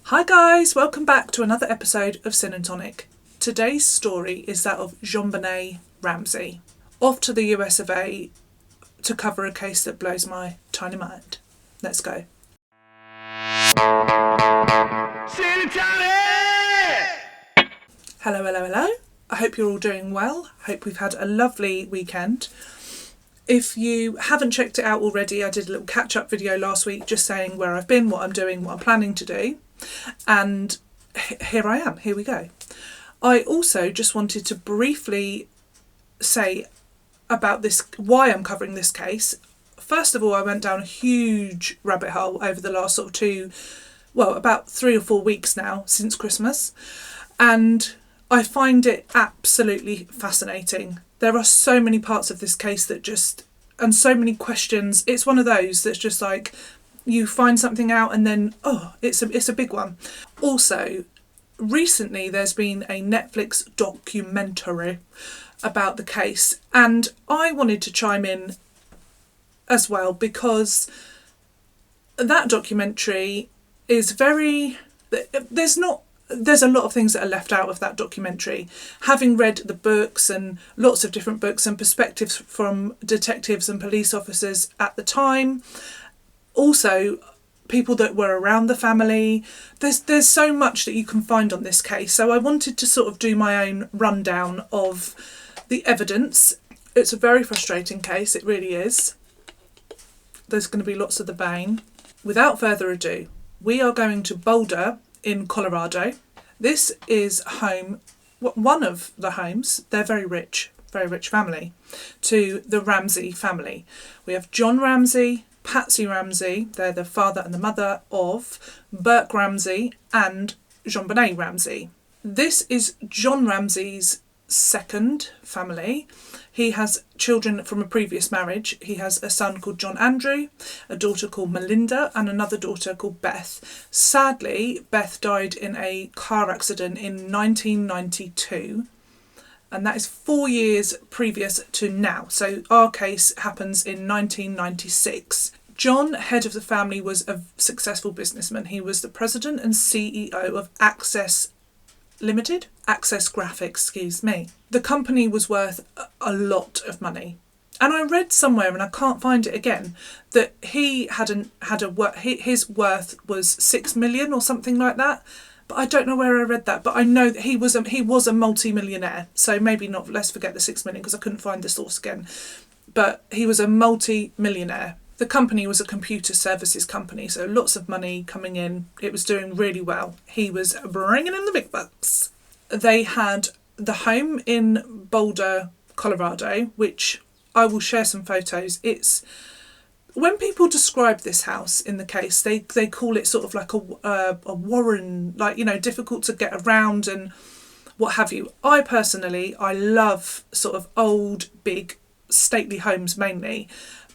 Hi guys, welcome back to another episode of Sin and Tonic. Today's story is that of JonBenet Ramsey, off to the US of A to cover a case that blows my tiny mind. Let's go. Sin and Tonic! Hello. I hope you're all doing well. Hope we've had a lovely weekend. If you haven't checked it out already, I did a little catch-up video last week just saying where I've been, what I'm doing, what I'm planning to do. And here I am, here we go. I also just wanted to briefly say about this, why I'm covering this case. First of all, I went down a huge rabbit hole over the last about 3 or 4 weeks now since Christmas. And I find it absolutely fascinating. There are so many parts of this case and so many questions. It's one of those that's just like, you find something out and then, it's a big one. Also, recently there's been a Netflix documentary about the case, and I wanted to chime in as well because that documentary is there's a lot of things that are left out of that documentary. Having read the books and lots of different books and perspectives from detectives and police officers at the time, also people that were around the family, there's so much that you can find on this case. So I wanted to sort of do my own rundown of the evidence. It's a very frustrating case, it really is. There's going to be lots of the bane. Without further ado, we are going to Boulder in Colorado. This is one of the homes, they're very rich family, to the Ramsey family. We have John Ramsey, Patsy Ramsey, they're the father and the mother of Burke Ramsey and JonBenet Ramsey. This is John Ramsey's second family. He has children from a previous marriage. He has a son called John Andrew, a daughter called Melinda, and another daughter called Beth. Sadly, Beth died in a car accident in 1992. And that is 4 years previous to now. So our case happens in 1996. John, head of the family, was a successful businessman. He was the president and CEO of Access Graphics, The company was worth a lot of money. And I read somewhere, and I can't find it again, that his worth was 6 million or something like that. But I don't know where I read that. But I know that he was a multi-millionaire. So maybe not. Let's forget the 6 million because I couldn't find the source again. But he was a multi-millionaire. The company was a computer services company, so lots of money coming in. It was doing really well. He was bringing in the big bucks. They had the home in Boulder, Colorado, which I will share some photos. When people describe this house in the case, they call it sort of like a warren, difficult to get around and what have you. I love sort of old, big, stately homes mainly.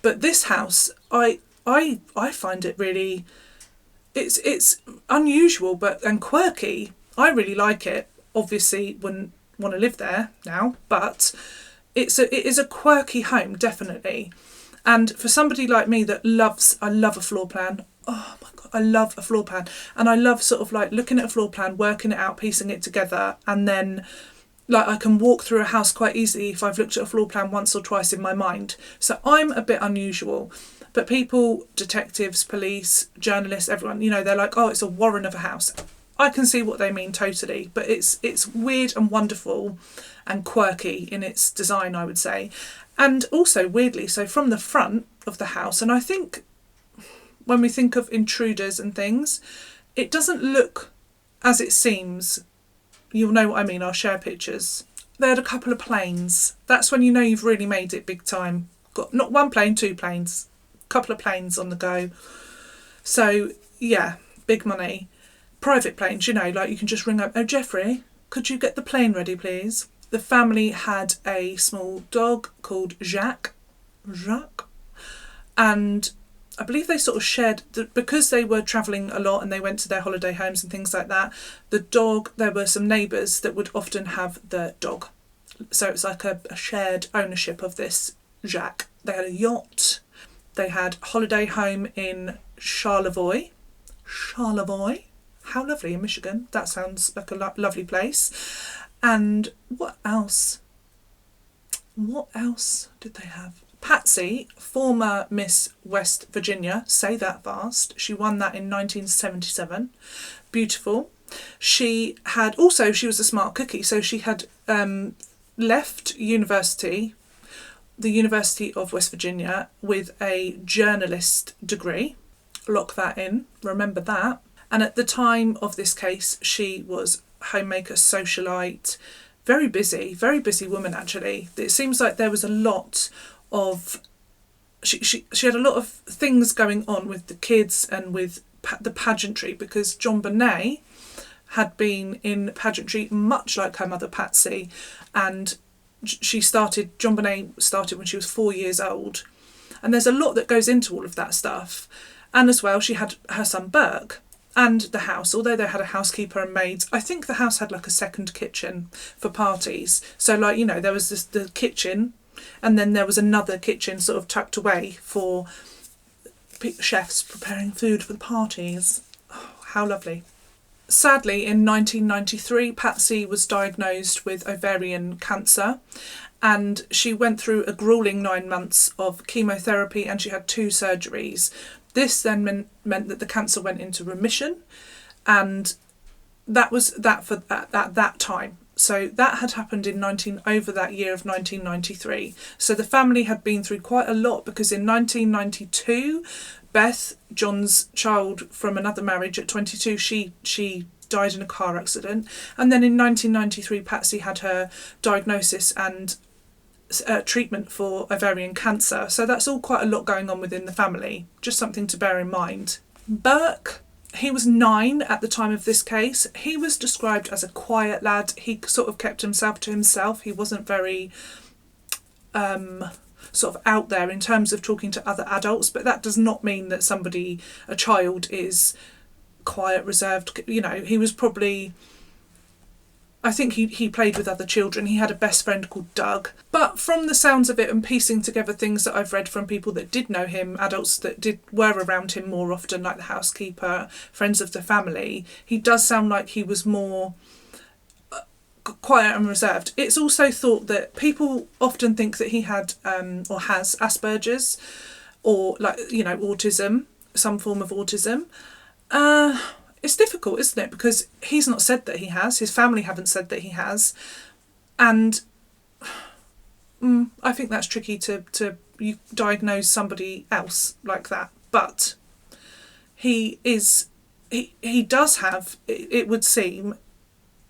But this house, I find it really, it's unusual and quirky. I really like it. Obviously, wouldn't want to live there now, but it is a quirky home, definitely. And for somebody like me I love a floor plan. Oh my God, I love a floor plan. And I love sort of like looking at a floor plan, working it out, piecing it together. And then I can walk through a house quite easily if I've looked at a floor plan once or twice in my mind. So I'm a bit unusual. But people, detectives, police, journalists, everyone, they're like, oh, it's a warren of a house. I can see what they mean totally. But it's weird and wonderful and quirky in its design, I would say. And also weirdly, so from the front of the house, and I think when we think of intruders and things, it doesn't look as it seems. You'll know what I mean, I'll share pictures. They had a couple of planes. That's when you know you've really made it big time. Got not one plane, 2 planes. A couple of planes on the go. So, yeah, big money. Private planes, you can just ring up, oh, Jeffrey, could you get the plane ready, please? The family had a small dog called Jacques. And I believe they sort of shared, because they were travelling a lot and they went to their holiday homes and things like that, the dog, there were some neighbours that would often have the dog. So it's like a shared ownership of this Jacques. They had a yacht. They had holiday home in Charlevoix, How lovely, in Michigan. That sounds like a lovely place. And what else? What else did they have? Patsy, former Miss West Virginia, say that fast. She won that in 1977. Beautiful. She was a smart cookie, so she had left university, the University of West Virginia, with a journalist degree. Lock that in, remember that. And at the time of this case, she was homemaker, socialite, very busy woman actually. It seems like there was a lot of, she had a lot of things going on with the kids and with the pageantry, because JonBenet had been in pageantry much like her mother Patsy, and JonBenet started when she was 4 years old, and there's a lot that goes into all of that stuff. And as well, she had her son Burke, and the house, although they had a housekeeper and maids, I think the house had like a second kitchen for parties. So like, you know, there was the kitchen, and then there was another kitchen sort of tucked away for chefs preparing food for the parties. Oh, how lovely. Sadly, in 1993, Patsy was diagnosed with ovarian cancer, and she went through a gruelling 9 months of chemotherapy, and she had 2 surgeries. This then meant that the cancer went into remission, and that was that for at that time. So that had happened over that year of 1993. So the family had been through quite a lot, because in 1992, Beth, John's child from another marriage at 22, she died in a car accident. And then in 1993, Patsy had her diagnosis and treatment for ovarian cancer. So that's all quite a lot going on within the family. Just something to bear in mind. Burke, he was 9 at the time of this case. He was described as a quiet lad. He sort of kept himself to himself. He wasn't very sort of out there in terms of talking to other adults, but that does not mean that a child is quiet, reserved. You know, he was probably, I think he played with other children. He had a best friend called Doug. But from the sounds of it and piecing together things that I've read from people that did know him, adults that were around him more often, like the housekeeper, friends of the family, he does sound like he was more quiet and reserved. It's also thought that people often think that he had or has Asperger's, or like, you know, autism, some form of autism. It's difficult, isn't it? Because he's not said that he has. His family haven't said that he has. And I think that's tricky to you diagnose somebody else like that. But he does have, it would seem,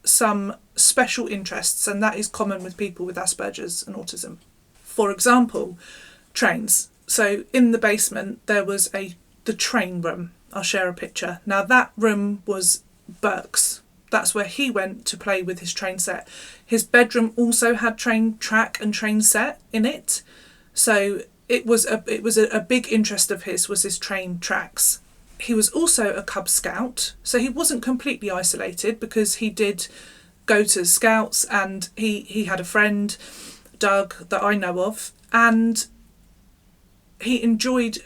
some special interests, and that is common with people with Asperger's and autism. For example, trains. So in the basement there was the train room. I'll share a picture. Now that room was Burke's. That's where he went to play with his train set. His bedroom also had train track and train set in it. So it was a big interest of his, was his train tracks. He was also a Cub Scout, so he wasn't completely isolated, because he did go to Scouts, and he had a friend, Doug, that I know of, and he enjoyed.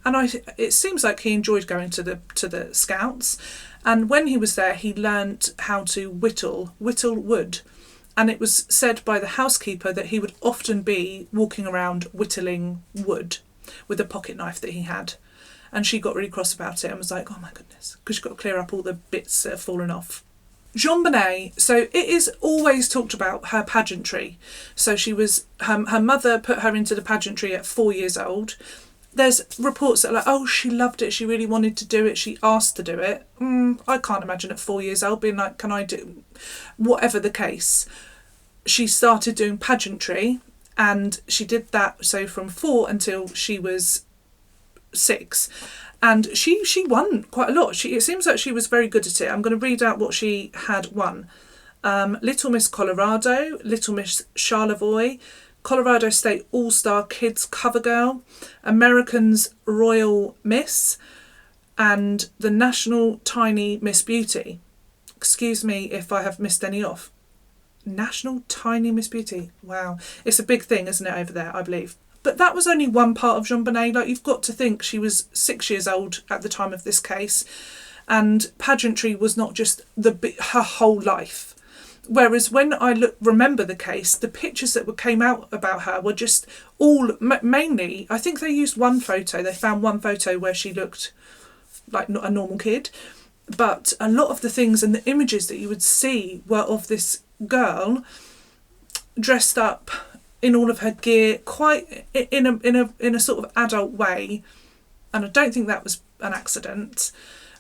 It seems like he enjoyed going to the Scouts, and when he was there, he learnt how to whittle wood, and it was said by the housekeeper that he would often be walking around whittling wood with a pocket knife that he had, and she got really cross about it and was like, "Oh my goodness," because you've got to clear up all the bits that have fallen off. JonBenet, so it is always talked about her pageantry. So she was her mother put her into the pageantry at 4 years old. There's reports that are like, oh, she loved it, she really wanted to do it, she asked to do it. I can't imagine at 4 years old being like, can I do... Whatever the case, she started doing pageantry, and she did that so from 4 until she was 6. And she won quite a lot. It seems like she was very good at it. I'm going to read out what she had won. Little Miss Colorado, Little Miss Charlevoix, Colorado State All-Star Kids Cover Girl, American's Royal Miss, and the National Tiny Miss Beauty. Excuse me if I have missed any off. National Tiny Miss Beauty. Wow. It's a big thing, isn't it, over there, I believe. But that was only one part of JonBenet. Like, you've got to think she was 6 years old at the time of this case. and pageantry was not just her whole life. Whereas when I remember the case, the pictures that came out about her were just all mainly, I think they used one photo. They found one photo where she looked like not a normal kid, but a lot of the things and the images that you would see were of this girl dressed up in all of her gear, quite in a sort of adult way, and I don't think that was an accident.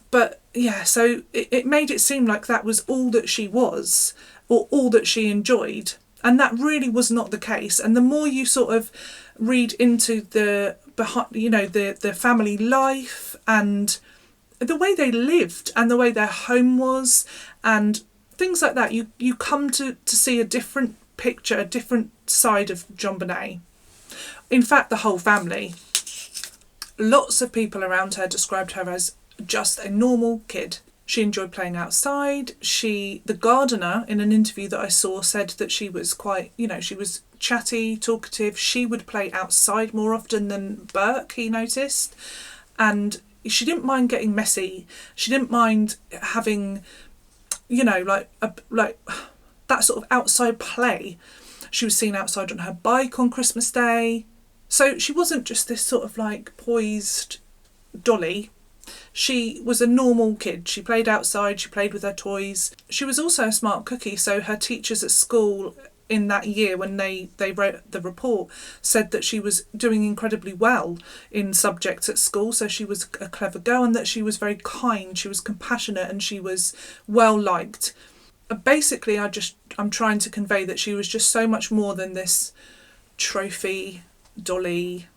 But yeah, so it made it seem like that was all that she was, or all that she enjoyed, and that really was not the case. And the more you sort of read into the family life and the way they lived and the way their home was and things like that, you come to see a different picture, a different side of JonBenet. In fact, the whole family. Lots of people around her described her as just a normal kid. She enjoyed playing outside. The gardener, in an interview that I saw, said that she was quite, she was chatty, talkative. She would play outside more often than Burke, he noticed. And she didn't mind getting messy. She didn't mind having, like that sort of outside play. She was seen outside on her bike on Christmas Day. So she wasn't just this sort of like poised dolly. She was a normal kid. She played outside, she played with her toys. She was also a smart cookie, so her teachers at school in that year when they wrote the report said that she was doing incredibly well in subjects at school, so she was a clever girl and that she was very kind, she was compassionate and she was well liked. Basically, I'm trying to convey that she was just so much more than this trophy dolly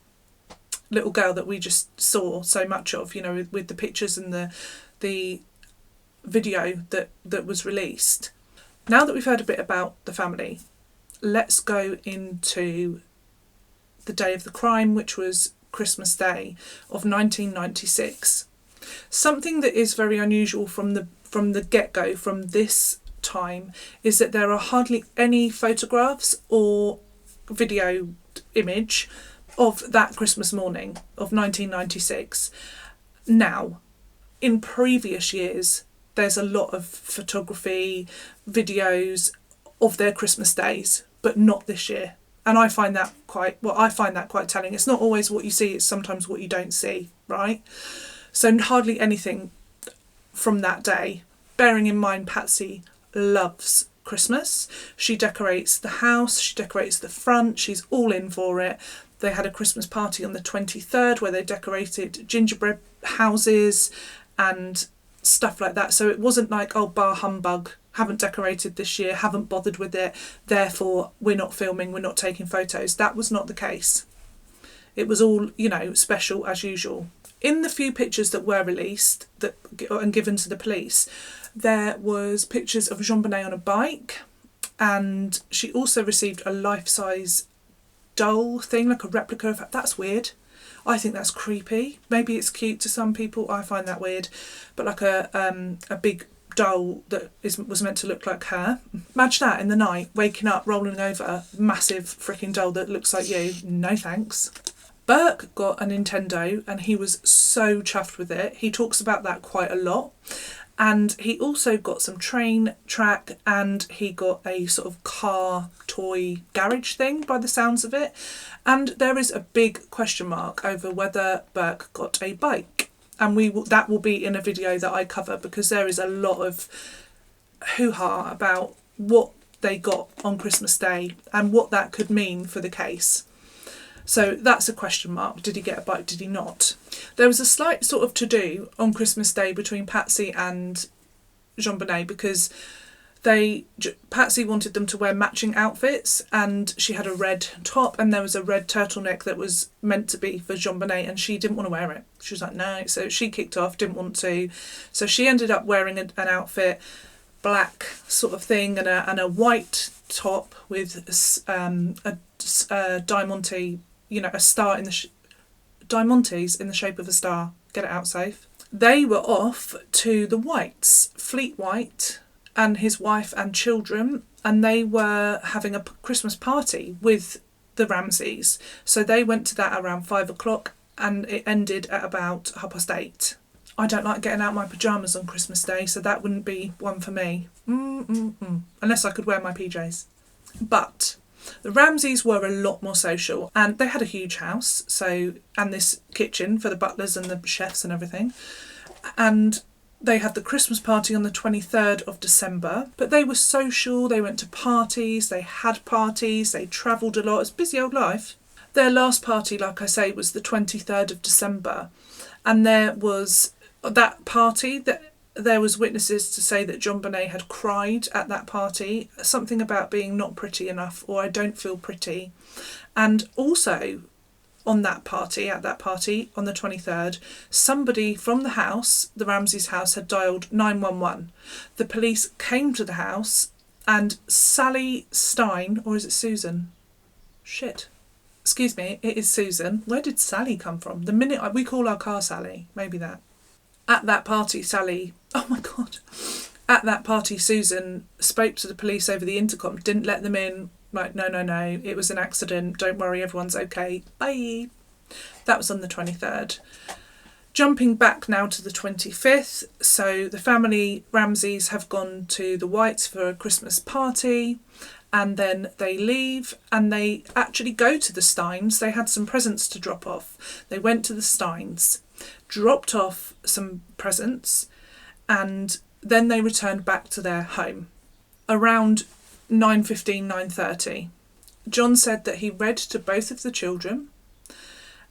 little girl that we just saw so much of, with the pictures and the video that was released. Now that we've heard a bit about the family, let's go into the day of the crime, which was Christmas Day of 1996. Something that is very unusual from the get-go, from this time, is that there are hardly any photographs or video image of that Christmas morning of 1996. Now, in previous years, there's a lot of photography, videos of their Christmas days, but not this year. And I find that quite telling. It's not always what you see, it's sometimes what you don't see, right? So hardly anything from that day. Bearing in mind, Patsy loves Christmas. She decorates the house, she decorates the front, she's all in for it. They had a Christmas party on the 23rd where they decorated gingerbread houses and stuff like that. So it wasn't like, oh, bar humbug, haven't decorated this year, haven't bothered with it, therefore we're not filming, we're not taking photos. That was not the case. It was all, special as usual. In the few pictures that were released and given to the police, there was pictures of JonBenet on a bike, and she also received a life-size doll thing, like a replica of her. That's weird. I think that's creepy. Maybe it's cute to some people. I find that weird. But like a big doll that was meant to look like her. Imagine that in the night, waking up, rolling over, massive freaking doll that looks like you. No thanks. Burke got a Nintendo and he was so chuffed with it. He talks about that quite a lot. And he also got some train track and he got a sort of car toy garage thing by the sounds of it. And there is a big question mark over whether Burke got a bike. And that will be in a video that I cover, because there is a lot of hoo-ha about what they got on Christmas Day and what that could mean for the case. So that's a question mark. Did he get a bike? Did he not? There was a slight sort of to-do on Christmas Day between Patsy and JonBenet, because Patsy wanted them to wear matching outfits, and she had a red top and there was a red turtleneck that was meant to be for JonBenet, and she didn't want to wear it. She was like, no. So she kicked off, didn't want to. So she ended up wearing an outfit, black sort of thing, and a white top with a diamante, a star in the diamantes in the shape of a star. Get it out safe. They were off to the Whites, Fleet White, and his wife and children, and they were having a Christmas party with the Ramseys. So they went to that around 5 o'clock and it ended at about 8:30. I don't like getting out my pyjamas on Christmas Day, so that wouldn't be one for me. Unless I could wear my PJs. But the Ramseys were a lot more social, and they had a huge house, and this kitchen for the butlers and the chefs and everything. And they had the Christmas party on the 23rd of December, but they were social, they went to parties, they had parties, they travelled a lot. It was a busy old life. Their last party, like I say, was the 23rd of December, and there was that party that there was witnesses to say that JonBenet had cried at that party, something about being not pretty enough, or I don't feel pretty. And also at that party on the 23rd, somebody from the house, the Ramseys' house, had dialed 911. The police came to the house, and Sally Stein, or is it Susan? Shit. Excuse me, it is Susan. Where did Sally come from? The minute we call our car Sally, maybe that. At that party, oh my God. At that party, Susan spoke to the police over the intercom, didn't let them in. Like, no, it was an accident. Don't worry, everyone's okay. Bye. That was on the 23rd. Jumping back now to the 25th. So the family Ramseys have gone to the Whites for a Christmas party, and then they leave and they actually go to the Steins. They had some presents to drop off. They went to the Steins, dropped off some presents, and then they returned back to their home around 9:15, 9:30. John said that he read to both of the children,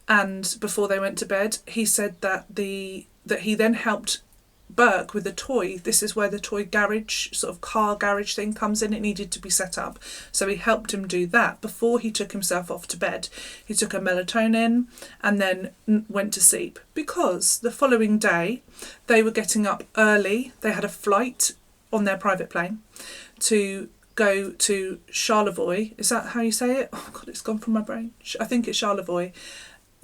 and before they went to bed, he said that he then helped Burke with a toy. This is where the toy garage, sort of car garage thing comes in. It needed to be set up. So he helped him do that before he took himself off to bed. He took a melatonin and then went to sleep, because the following day they were getting up early. They had a flight on their private plane to go to Charlevoix. Is that how you say it? Oh God, it's gone from my brain. I think it's Charlevoix,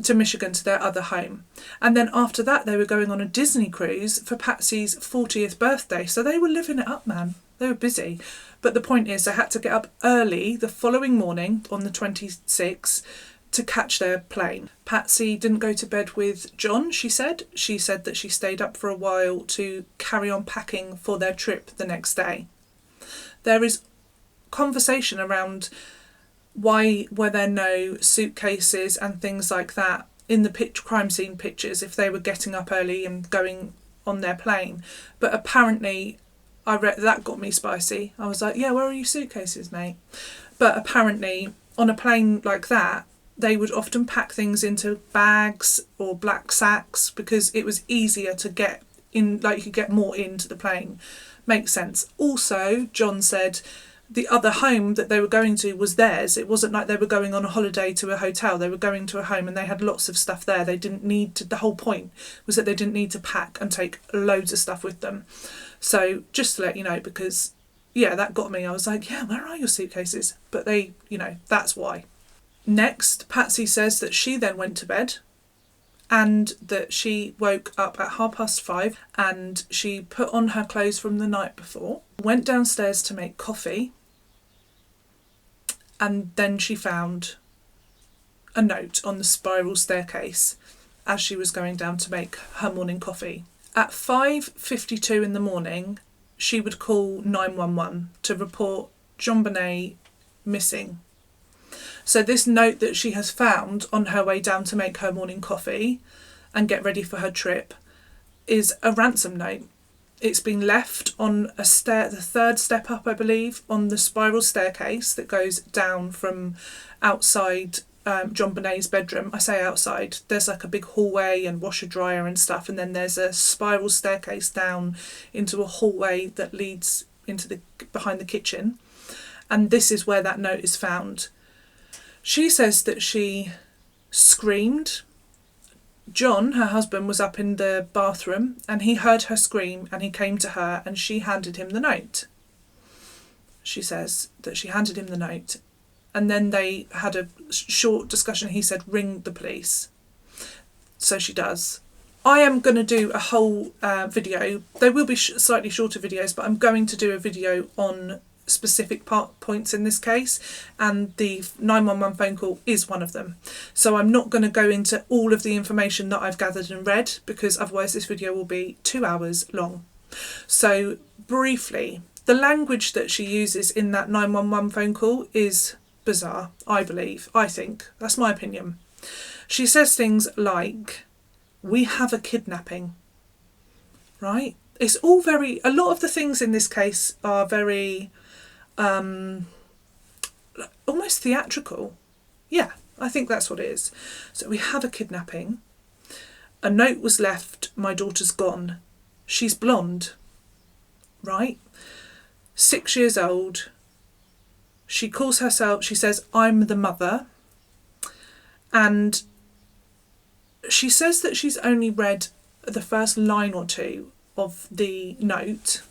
to Michigan, to their other home. And then after that they were going on a Disney cruise for Patsy's 40th birthday. So they were living it up, man. They were busy. But the point is, they had to get up early the following morning on the 26th to catch their plane. Patsy didn't go to bed with John, she said. She said that she stayed up for a while to carry on packing for their trip the next day. There is conversation around why were there no suitcases and things like that in the crime scene pictures if they were getting up early and going on their plane. But apparently, I read that got me spicy. I was like, yeah, where are your suitcases, mate? But apparently on a plane like that, they would often pack things into bags or black sacks because it was easier to get in, like you could get more into the plane. Makes sense. Also, John said the other home that they were going to was theirs. It wasn't like they were going on a holiday to a hotel. They were going to a home and they had lots of stuff there. They didn't need to, the whole point was that they didn't need to pack and take loads of stuff with them. So just to let you know, because yeah, that got me. I was like, yeah, where are your suitcases? But they, that's why. Next, Patsy says that she then went to bed and that she woke up at 5:30 and she put on her clothes from the night before, went downstairs to make coffee, and then she found a note on the spiral staircase as she was going down to make her morning coffee. At 5:52 in the morning, she would call 911 to report JonBenet missing. So this note that she has found on her way down to make her morning coffee and get ready for her trip is a ransom note. It's been left on a stair, the third step up, I believe, on the spiral staircase that goes down from outside JonBenet's bedroom. I say outside, there's like a big hallway and washer dryer and stuff, and then there's a spiral staircase down into a hallway that leads into the behind the kitchen, and this is where that note is found. She says that she screamed. John, her husband, was up in the bathroom and he heard her scream and he came to her and she handed him the note. She says that she handed him the note and then they had a short discussion. He said, ring the police. So she does. I am going to do a whole video. There will be slightly shorter videos, but I'm going to do a video on specific points in this case, and the 911 phone call is one of them. So I'm not going to go into all of the information that I've gathered and read, because otherwise this video will be 2 hours long. So briefly, the language that she uses in that 911 phone call is bizarre, I think. That's my opinion. She says things like, "We have a kidnapping," right? It's all a lot of the things in this case are very, almost theatrical. Yeah, I think that's what it is. So we have a kidnapping. A note was left, my daughter's gone. She's blonde, right? 6 years old. She calls herself, she says, "I'm the mother." And she says that she's only read the first line or two of the note,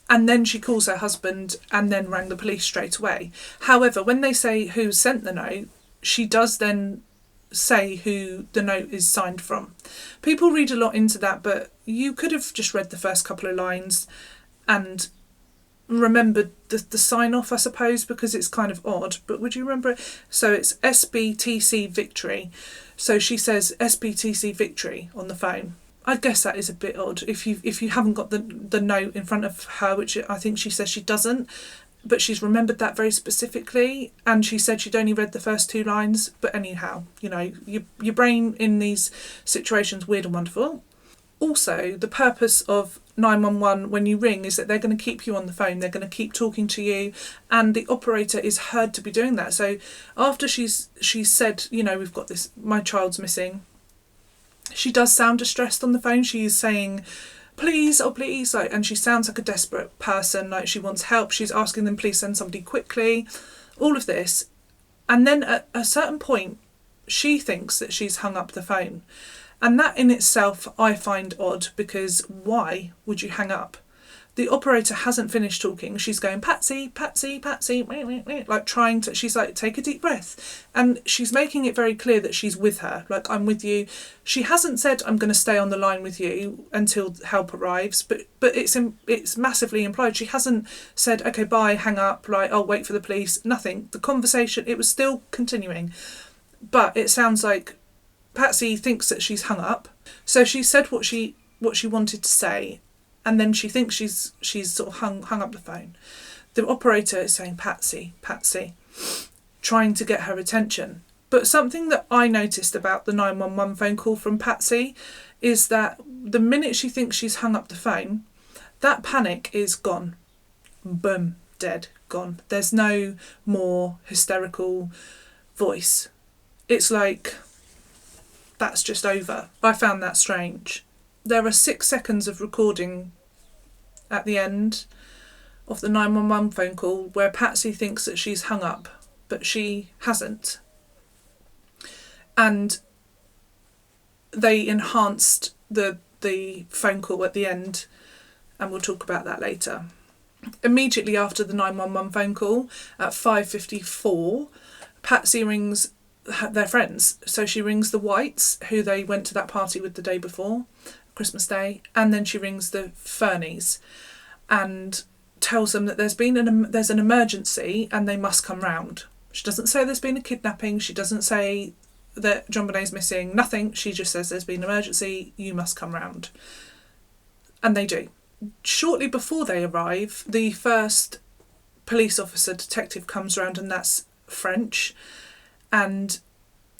and then she calls her husband and then rang the police straight away. However, when they say who sent the note, she does then say who the note is signed from. People read a lot into that, but you could have just read the first couple of lines and remembered the sign off, I suppose, because it's kind of odd. But would you remember it? So it's SBTC Victory. So she says SBTC Victory on the phone. I guess that is a bit odd if you haven't got the note in front of her, which I think she says she doesn't, but she's remembered that very specifically, and she said she'd only read the first 2 lines. But anyhow, you know, your brain in these situations, weird and wonderful. Also, the purpose of 911 when you ring is that they're going to keep you on the phone, they're going to keep talking to you, and the operator is heard to be doing that. So after she's said, you know, we've got this, my child's missing, she does sound distressed on the phone. She's saying, "Please, oh please," like, and she sounds like a desperate person, like she wants help. She's asking them, "Please send somebody quickly," all of this. And then at a certain point, she thinks that she's hung up the phone. And that in itself I find odd, because why would you hang up? The operator hasn't finished talking. She's going, "Patsy, Patsy, Patsy," like trying to, she's like, "Take a deep breath." And she's making it very clear that she's with her, like, "I'm with you." She hasn't said, "I'm going to stay on the line with you until help arrives," but it's massively implied. She hasn't said, "Okay, bye, hang up," like, "I'll wait for the police," nothing. The conversation, it was still continuing. But it sounds like Patsy thinks that she's hung up. So she said what she wanted to say, and then she thinks she's sort of hung up the phone. The operator is saying, "Patsy, Patsy," trying to get her attention. But something that I noticed about the 911 phone call from Patsy is that the minute she thinks she's hung up the phone, that panic is gone. Boom, dead, gone. There's no more hysterical voice. It's like, that's just over. I found that strange. There are 6 seconds of recording at the end of the 911 phone call where Patsy thinks that she's hung up, but she hasn't. And they enhanced the phone call at the end, and we'll talk about that later. Immediately after the 911 phone call, at 5:54, Patsy rings their friends. So she rings the Whites, who they went to that party with the day before, Christmas Day, and then she rings the Fernies and tells them that there's an emergency and they must come round. She doesn't say there's been a kidnapping. She doesn't say that JonBenet's missing. Nothing. She just says there's been an emergency. You must come round. And they do. Shortly before they arrive, the first police officer detective comes round, and that's French, and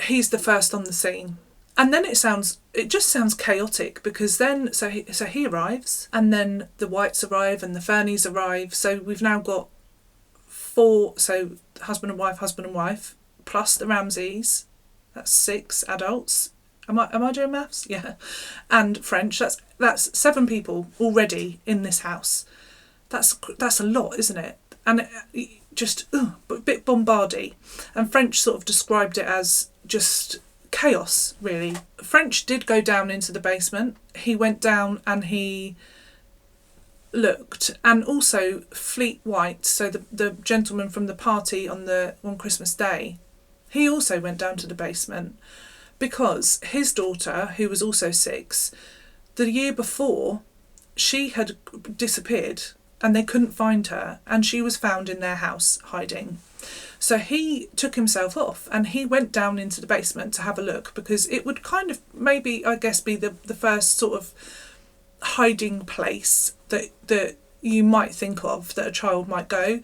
he's the first on the scene. And then it just sounds chaotic, because then so he arrives, and then the Whites arrive and the Fernies arrive. So we've now got 4, so husband and wife, plus the Ramseys. That's 6 adults. Am I doing maths? Yeah. And French. That's 7 people already in this house. That's a lot, isn't it? And just a bit bombardy. And French sort of described it as just chaos, really. French did go down into the basement. He went down and he looked, and also Fleet White, so the gentleman from the party on Christmas Day, he also went down to the basement, because his daughter, who was also 6, the year before, she had disappeared. and they couldn't find her, and she was found in their house hiding. So he took himself off and he went down into the basement to have a look, because it would kind of maybe, I guess, be the first sort of hiding place that you might think of that a child might go.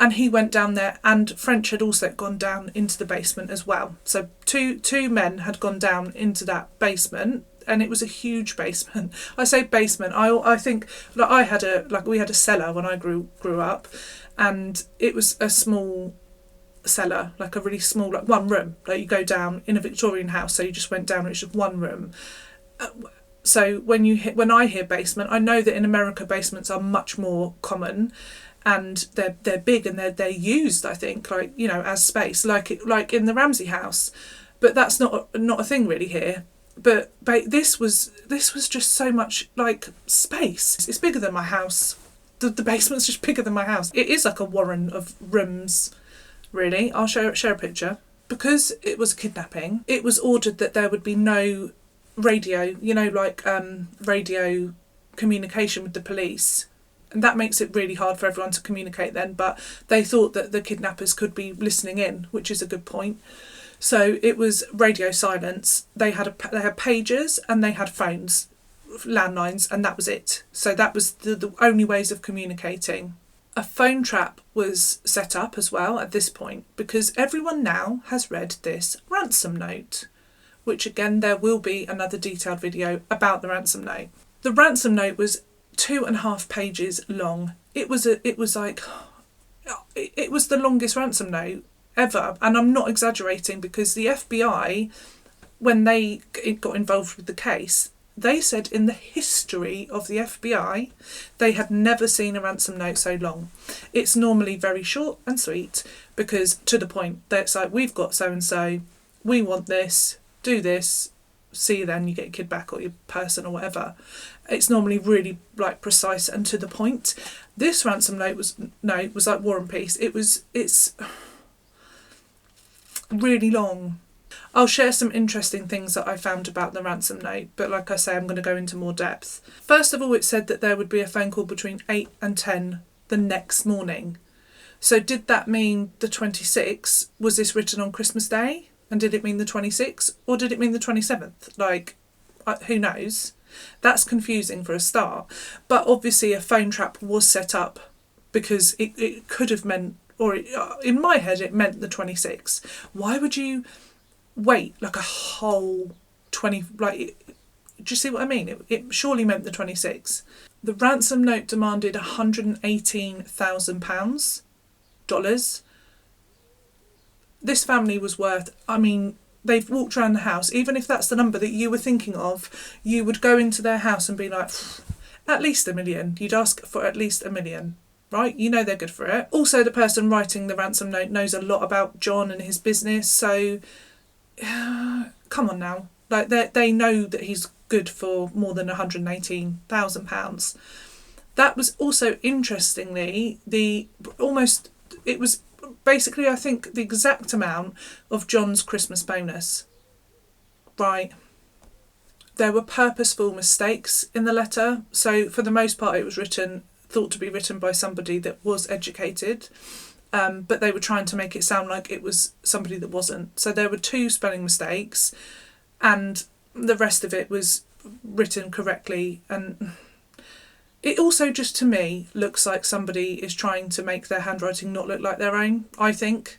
And he went down there, and French had also gone down into the basement as well. So two men had gone down into that basement, and it was a huge basement. I say basement, I think like we had a cellar when I grew up, and it was a small cellar, like a really small, like one room, like you go down in a Victorian house, so you just went down, it's just one room. So when I hear basement, I know that in America basements are much more common, and they're big, and they're used, I think, like, you know, as space, like in the Ramsey house. But that's not a thing really here. But this was just so much like space. It's bigger than my house. The basement's just bigger than my house. It is like a warren of rooms, really. I'll share a picture. Because it was a kidnapping, it was ordered that there would be no radio, you know, like radio communication with the police. And that makes it really hard for everyone to communicate then, but they thought that the kidnappers could be listening in, which is a good point. So it was radio silence. They had pagers, and they had phones, landlines, and that was it. So that was the only ways of communicating. A phone trap was set up as well at this point, because everyone now has read this ransom note, which again, there will be another detailed video about the ransom note. The ransom note was 2.5 pages long. It was the longest ransom note ever, and I'm not exaggerating, because the FBI, when they got involved with the case, they said in the history of the FBI they had never seen a ransom note so long. It's normally very short and sweet, because to the point, it's like, we've got so and so, we want this, do this, see you then, you get your kid back or your person or whatever. It's normally really like precise and to the point. This ransom note was like War and Peace. It's really long. I'll share some interesting things that I found about the ransom note, but like I say, I'm going to go into more depth. First of all, it said that there would be a phone call between 8 and 10 the next morning. So did that mean the 26th? Was this written on Christmas Day? And did it mean the 26th? Or did it mean the 27th? Like, who knows? That's confusing for a start. But obviously a phone trap was set up, because it could have meant, or in my head it meant the 26th. Why would you wait like a whole 20, like, do you see what I mean? It surely meant the 26th. The ransom note demanded £118,000. This family was worth, I mean, they've walked around the house. Even if that's the number that you were thinking of, you would go into their house and be like, at least $1 million. You'd ask for at least $1 million, right? You know they're good for it. Also, the person writing the ransom note knows a lot about John and his business, so come on now. Like, they know that he's good for more than £118,000. That was also, interestingly, it was basically, I think, the exact amount of John's Christmas bonus. Right. There were purposeful mistakes in the letter. So for the most part, it was thought to be written by somebody that was educated. But they were trying to make it sound like it was somebody that wasn't. So there were 2 spelling mistakes, and the rest of it was written correctly. And it also, just to me, looks like somebody is trying to make their handwriting not look like their own, I think.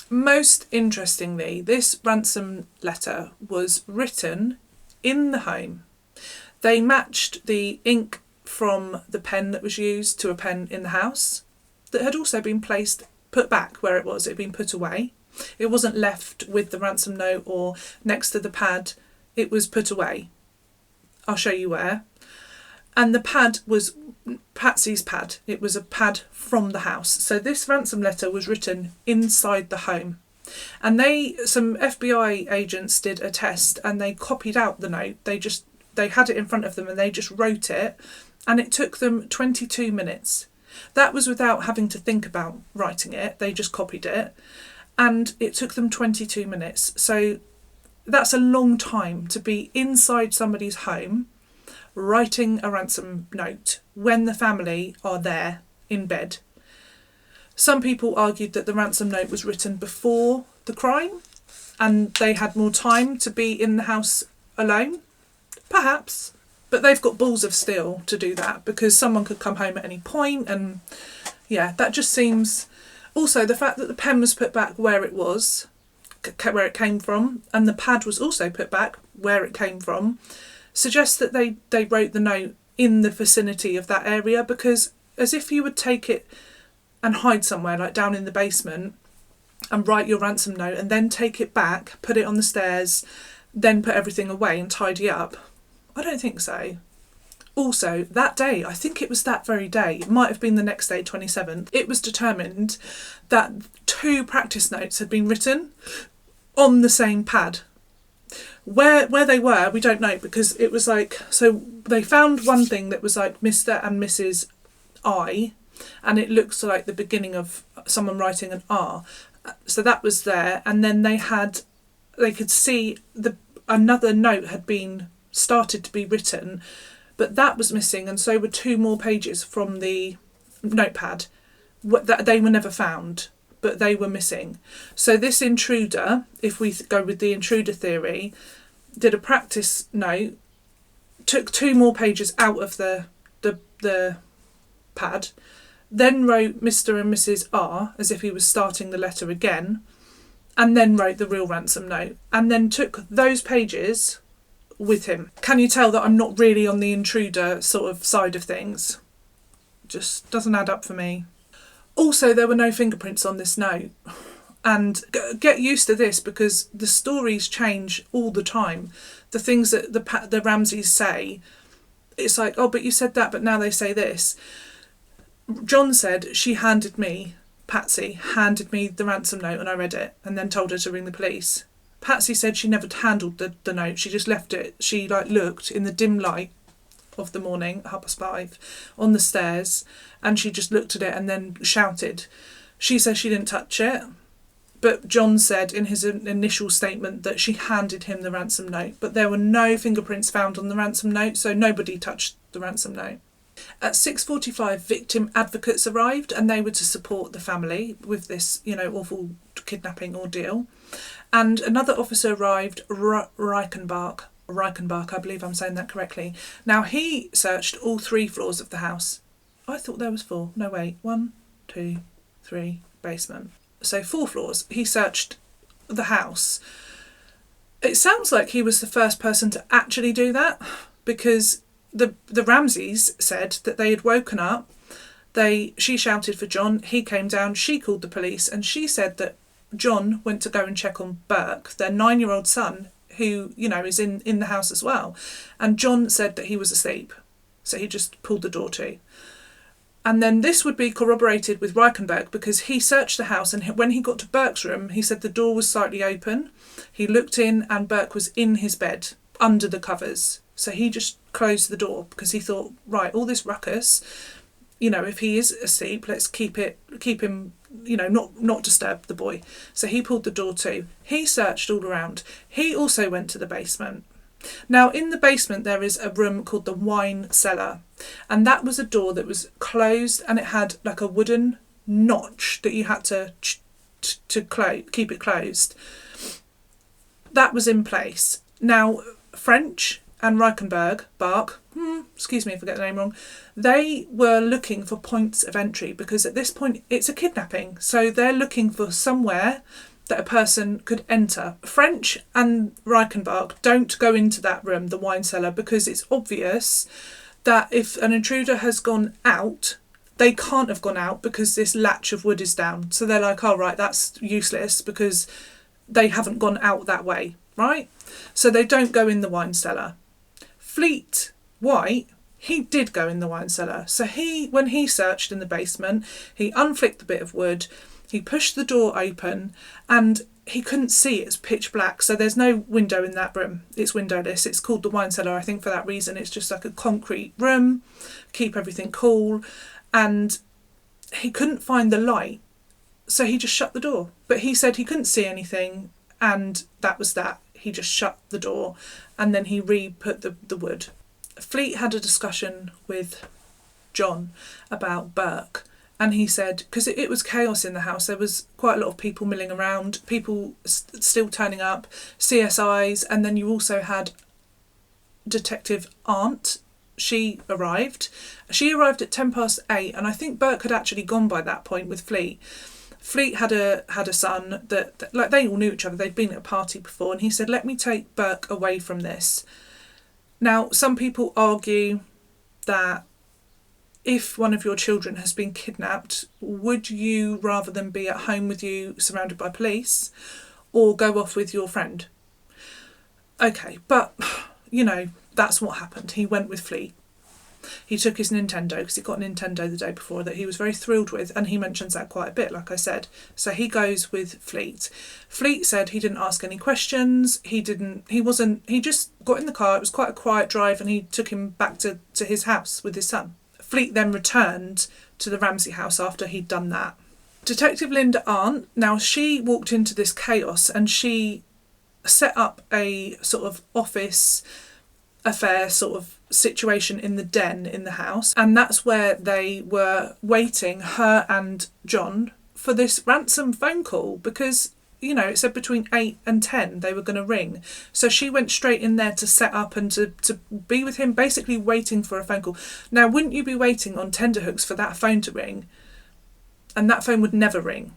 Most interestingly, this ransom letter was written in the home. They matched the ink from the pen that was used to a pen in the house that had also been put back where it was. It had been put away. It wasn't left with the ransom note or next to the pad. It was put away. I'll show you where. And the pad was Patsy's pad. It was a pad from the house. So this ransom letter was written inside the home. And some FBI agents did a test, and they copied out the note. They had it in front of them, and they just wrote it, and it took them 22 minutes. That was without having to think about writing it. They just copied it, and it took them 22 minutes. So that's a long time to be inside somebody's home, writing a ransom note when the family are there in bed. Some people argued that the ransom note was written before the crime and they had more time to be in the house alone. Perhaps. But they've got balls of steel to do that because someone could come home at any point, and yeah, that just seems... Also, the fact that the pen was put back where it was, where it came from, and the pad was also put back where it came from, suggests that they wrote the note in the vicinity of that area, because as if you would take it and hide somewhere, like down in the basement, and write your ransom note and then take it back, put it on the stairs, then put everything away and tidy up. I don't think so. Also, that day, I think it was that very day, it might have been the next day, 27th, it was determined that 2 practice notes had been written on the same pad. Where they were, we don't know, because it was like... So they found one thing that was like Mr. and Mrs. I, and it looks like the beginning of someone writing an R. So that was there, and then they could see another note had been started to be written, but that was missing, and so were 2 more pages from the notepad. That they were never found, but they were missing. So this intruder, if we go with the intruder theory, did a practice note, took 2 more pages out of the pad, then wrote Mr. and Mrs. R as if he was starting the letter again, and then wrote the real ransom note, and then took those pages with him. Can you tell that I'm not really on the intruder sort of side of things? Just doesn't add up for me. Also, there were no fingerprints on this note. And get used to this, because the stories change all the time. The things that the Ramseys say, it's like, oh, but you said that, but now they say this. John said Patsy handed me the ransom note and I read it and then told her to ring the police. Patsy said she never handled the note, she just left it. She looked in the dim light of the morning, 5:30, on the stairs, and she just looked at it and then shouted. She says she didn't touch it, but John said in his initial statement that she handed him the ransom note, but there were no fingerprints found on the ransom note, so nobody touched the ransom note. At 6:45, victim advocates arrived, and they were to support the family with this, awful kidnapping ordeal. And another officer arrived, Reichenbach, I believe I'm saying that correctly. Now, he searched all 3 floors of the house. I thought there was 4. No, wait. 1, 2, 3, basement. So 4 floors. He searched the house. It sounds like he was the first person to actually do that, because the Ramseys said that they had woken up, she shouted for John, he came down, she called the police, and she said that John went to go and check on Burke, their 9-year-old son, who, is in the house as well. And John said that he was asleep, so he just pulled the door to. And then this would be corroborated with Reichenbach, because he searched the house, and when he got to Burke's room, he said the door was slightly open. He looked in and Burke was in his bed, under the covers. So he just closed the door because he thought, right, all this ruckus, if he is asleep, let's keep him, not disturb the boy. So he pulled the door to. He searched all around. He also went to the basement. Now, in the basement, there is a room called the wine cellar, and that was a door that was closed, and it had like a wooden notch that you had to keep it closed. That was in place. Now, French and Reichenbach, excuse me if I get the name wrong, they were looking for points of entry, because at this point it's a kidnapping, so they're looking for somewhere that a person could enter. French and Reichenbach don't go into that room, the wine cellar, because it's obvious that if an intruder has gone out, they can't have gone out because this latch of wood is down. So they're like, oh right, that's useless because they haven't gone out that way, right? So they don't go in the wine cellar. Fleet White, he did go in the wine cellar. So when he searched in the basement, he unflicked the bit of wood, he pushed the door open, and he couldn't see, it's pitch black, so there's no window in that room. It's windowless. It's called the wine cellar, I think, for that reason. It's just like a concrete room, keep everything cool, and he couldn't find the light, so he just shut the door. But he said he couldn't see anything, and that was that. He just shut the door, and then he re-put the wood. Fleet had a discussion with John about Burke, and he said, because it was chaos in the house, there was quite a lot of people milling around, people still turning up, CSIs, and then you also had Detective Aunt. She arrived at 8:10, and I think Burke had actually gone by that point with Fleet. Fleet had a son that like they all knew each other, they'd been at a party before, and he said, let me take Burke away from this. Now, some people argue that if one of your children has been kidnapped, would you rather them be at home with you surrounded by police or go off with your friend? Okay, but, that's what happened. He went with Fleet. He took his Nintendo, because he got a Nintendo the day before that he was very thrilled with, and he mentions that quite a bit, like I said. So he goes with Fleet. Fleet said he didn't ask any questions, he just got in the car, it was quite a quiet drive, and he took him back to his house with his son. Fleet then returned to the Ramsey house after he'd done that. Detective Linda Arndt, now she walked into this chaos and she set up a sort of office affair sort of situation in the den in the house, and that's where they were waiting, her and John, for this ransom phone call, because it said between 8 and 10 they were going to ring. So she went straight in there to set up and to be with him, basically waiting for a phone call. Now, wouldn't you be waiting on tenterhooks for that phone to ring? And that phone would never ring.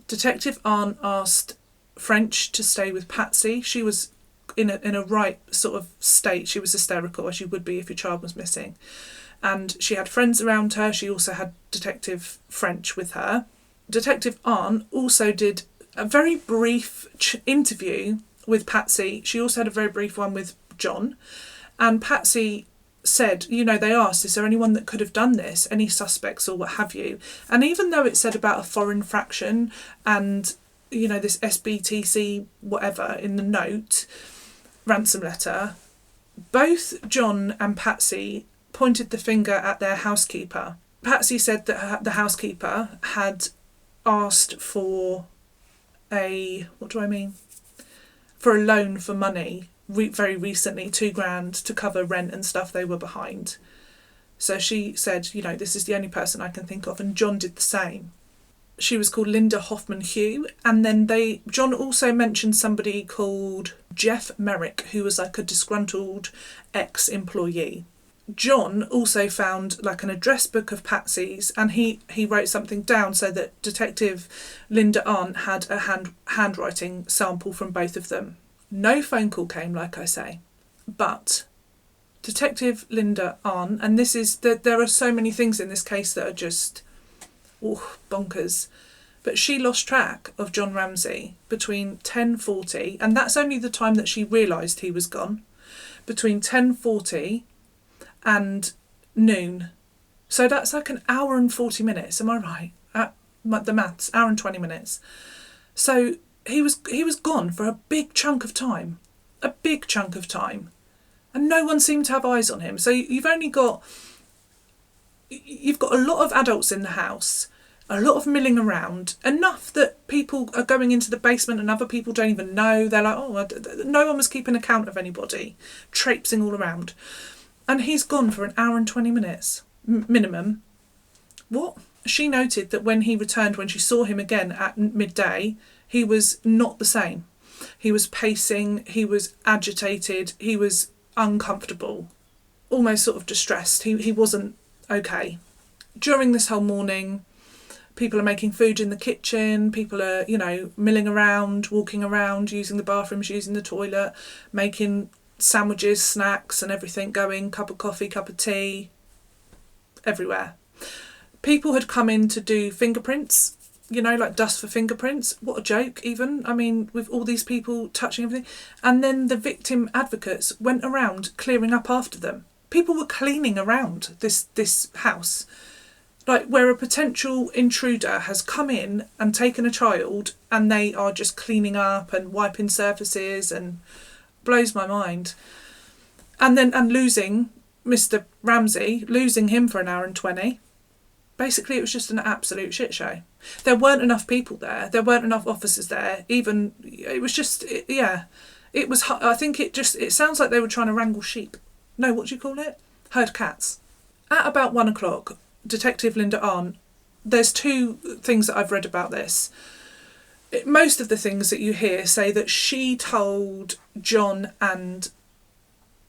Detective Arndt asked French to stay with Patsy. She was in a right sort of state. She was hysterical, as you would be if your child was missing. And she had friends around her. She also had Detective French with her. Detective Arndt also did a very brief interview with Patsy. She also had a very brief one with John. And Patsy said, they asked, is there anyone that could have done this? Any suspects or what have you? And even though it said about a foreign fraction and, this SBTC whatever in the note, ransom letter, both John and Patsy pointed the finger at their housekeeper. Patsy said that the housekeeper had asked for for a loan for money very recently, $2,000 to cover rent and stuff they were behind. So she said, this is the only person I can think of, and John did the same. She was called Linda Hoffman Hugh, and then John also mentioned somebody called Jeff Merrick, who was like a disgruntled ex-employee. John also found like an address book of Patsy's, and he wrote something down so that Detective Linda Arndt had a handwriting sample from both of them. No phone call came, like I say, but Detective Linda Arndt, and this is there are so many things in this case that are just bonkers, but she lost track of John Ramsey between 10:40, and that's only the time that she realised he was gone, between 10:40 and noon. So that's like an hour and 40 minutes, am I right? The maths, hour and 20 minutes. So he was gone for a big chunk of time, and no one seemed to have eyes on him. So you've got a lot of adults in the house, a lot of milling around, enough that people are going into the basement and other people don't even know. They're like, no one was keeping account of anybody, traipsing all around. And he's gone for an hour and 20 minutes, minimum. What? She noted that when he returned, when she saw him again at midday, he was not the same. He was pacing, he was agitated, he was uncomfortable, almost sort of distressed. He wasn't okay. During this whole morning, people are making food in the kitchen, people are, milling around, walking around, using the bathrooms, using the toilet, making sandwiches, snacks and everything going, cup of coffee, cup of tea, everywhere. People had come in to do fingerprints, like dust for fingerprints. What a joke, even. I mean, with all these people touching everything. And then the victim advocates went around clearing up after them. People were cleaning around this house. Like where a potential intruder has come in and taken a child and they are just cleaning up and wiping surfaces, and blows my mind. And losing Mr. Ramsey, losing him for an hour and 20. Basically, it was just an absolute shit show. There weren't enough people there. There weren't enough officers there. It was just, it was, I think it sounds like they were trying to wrangle sheep. No, what do you call it? heard cats. At about 1 o'clock, Detective Linda Arndt, there's two things that I've read about this. Most of the things that you hear say that she told John and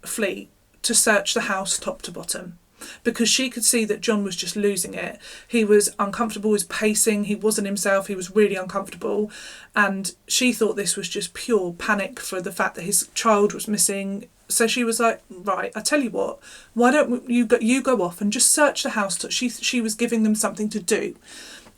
Fleet to search the house top to bottom, because she could see that John was just losing it. He was uncomfortable, he was pacing, he wasn't himself, he was really uncomfortable, and she thought this was just pure panic for the fact that his child was missing. So she was like, right, I tell you what, why don't you go off and just search the house. She was giving them something to do,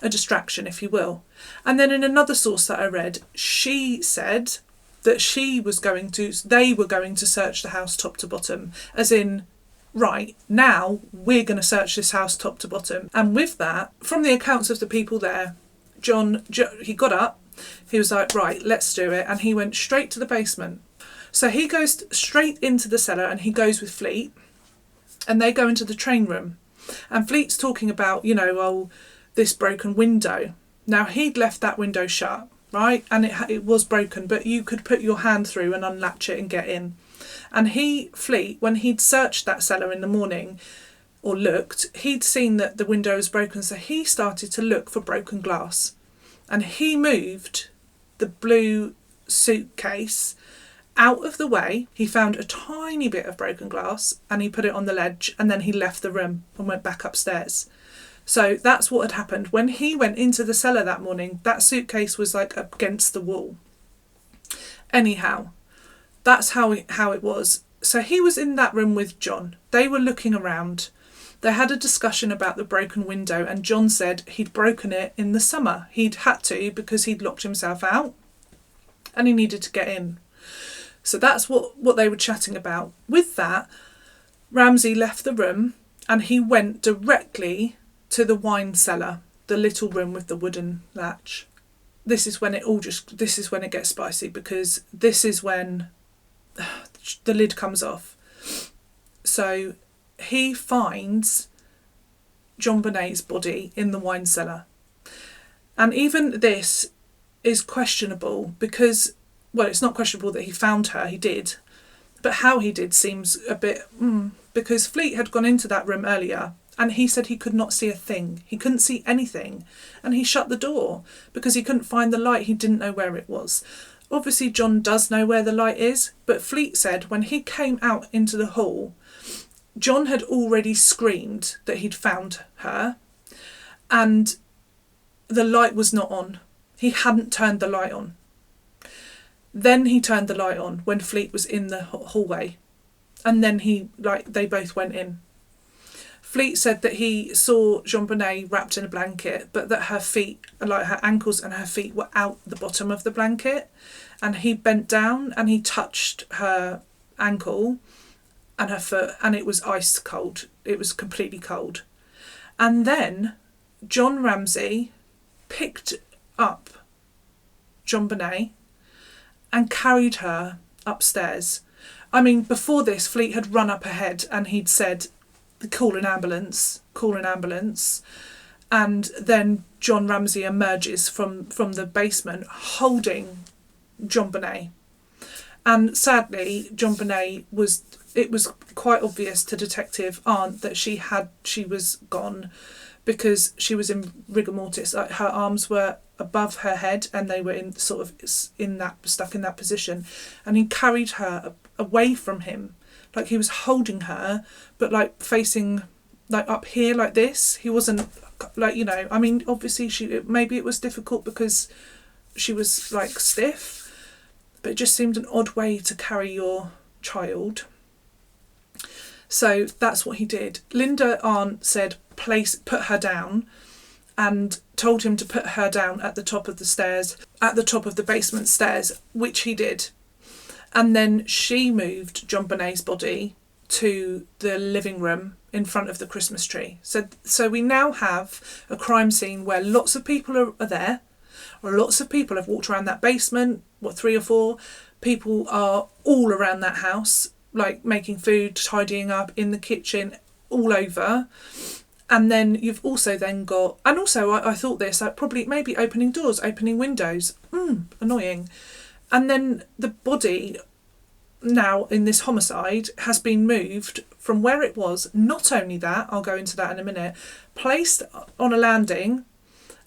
a distraction, if you will. And then in another source that I read, she said that they were going to search the house top to bottom, as in, right, now we're going to search this house top to bottom. And with that, from the accounts of the people there, John, he got up, he was like, right, let's do it. And he went straight to the basement. So he goes straight into the cellar and he goes with Fleet, and they go into the train room. And Fleet's talking about, this broken window. Now, he'd left that window shut, right? And it was broken, but you could put your hand through and unlatch it and get in. And Fleet, when he'd searched that cellar in the morning, or looked, he'd seen that the window was broken, so he started to look for broken glass. And he moved the blue suitcase out of the way. He found a tiny bit of broken glass and he put it on the ledge, and then he left the room and went back upstairs. So that's what had happened. When he went into the cellar that morning, that suitcase was like against the wall. Anyhow, that's how it was. So he was in that room with John. They were looking around. They had a discussion about the broken window, and John said he'd broken it in the summer. He'd had to because he'd locked himself out and he needed to get in. So that's what they were chatting about. With that, Ramsey left the room and he went directly to the wine cellar, the little room with the wooden latch. This is when it gets spicy, because this is when the lid comes off. So he finds JonBenet's body in the wine cellar. And even this is questionable, because, well, it's not questionable that he found her, he did, but how he did seems a bit, because Fleet had gone into that room earlier and he said he could not see a thing. He couldn't see anything. And he shut the door because he couldn't find the light. He didn't know where it was. Obviously, John does know where the light is, but Fleet said when he came out into the hall, John had already screamed that he'd found her and the light was not on. He hadn't turned the light on. Then he turned the light on when Fleet was in the hallway, and then they both went in. Fleet said that he saw JonBenet wrapped in a blanket, but that her feet, like her ankles and her feet, were out the bottom of the blanket, and he bent down and he touched her ankle and her foot, and it was ice cold. It was completely cold. And then John Ramsey picked up JonBenet and carried her upstairs. I mean, before this, Fleet had run up ahead and he'd said, call an ambulance. And then John Ramsey emerges from the basement holding JonBenet. And sadly, JonBenet it was quite obvious to Detective Arndt that she was gone, because she was in rigor mortis. Like, her arms were above her head and they were stuck in that position. And he carried her away from him. Like, he was holding her, but like facing like up here like this. He wasn't like, I mean, obviously maybe it was difficult because she was like stiff, but it just seemed an odd way to carry your child. So that's what he did. Linda Arndt said, put her down, and told him to put her down at the top of the stairs, at the top of the basement stairs, which he did. And then she moved JonBenet's body to the living room in front of the Christmas tree. So we now have a crime scene where lots of people are there, or lots of people have walked around that basement, 3 or 4 people are all around that house, like making food, tidying up, in the kitchen, all over. And then you've also then got, and also I thought this, like probably maybe opening doors, opening windows, annoying. And then the body now in this homicide has been moved from where it was. Not only that, I'll go into that in a minute, placed on a landing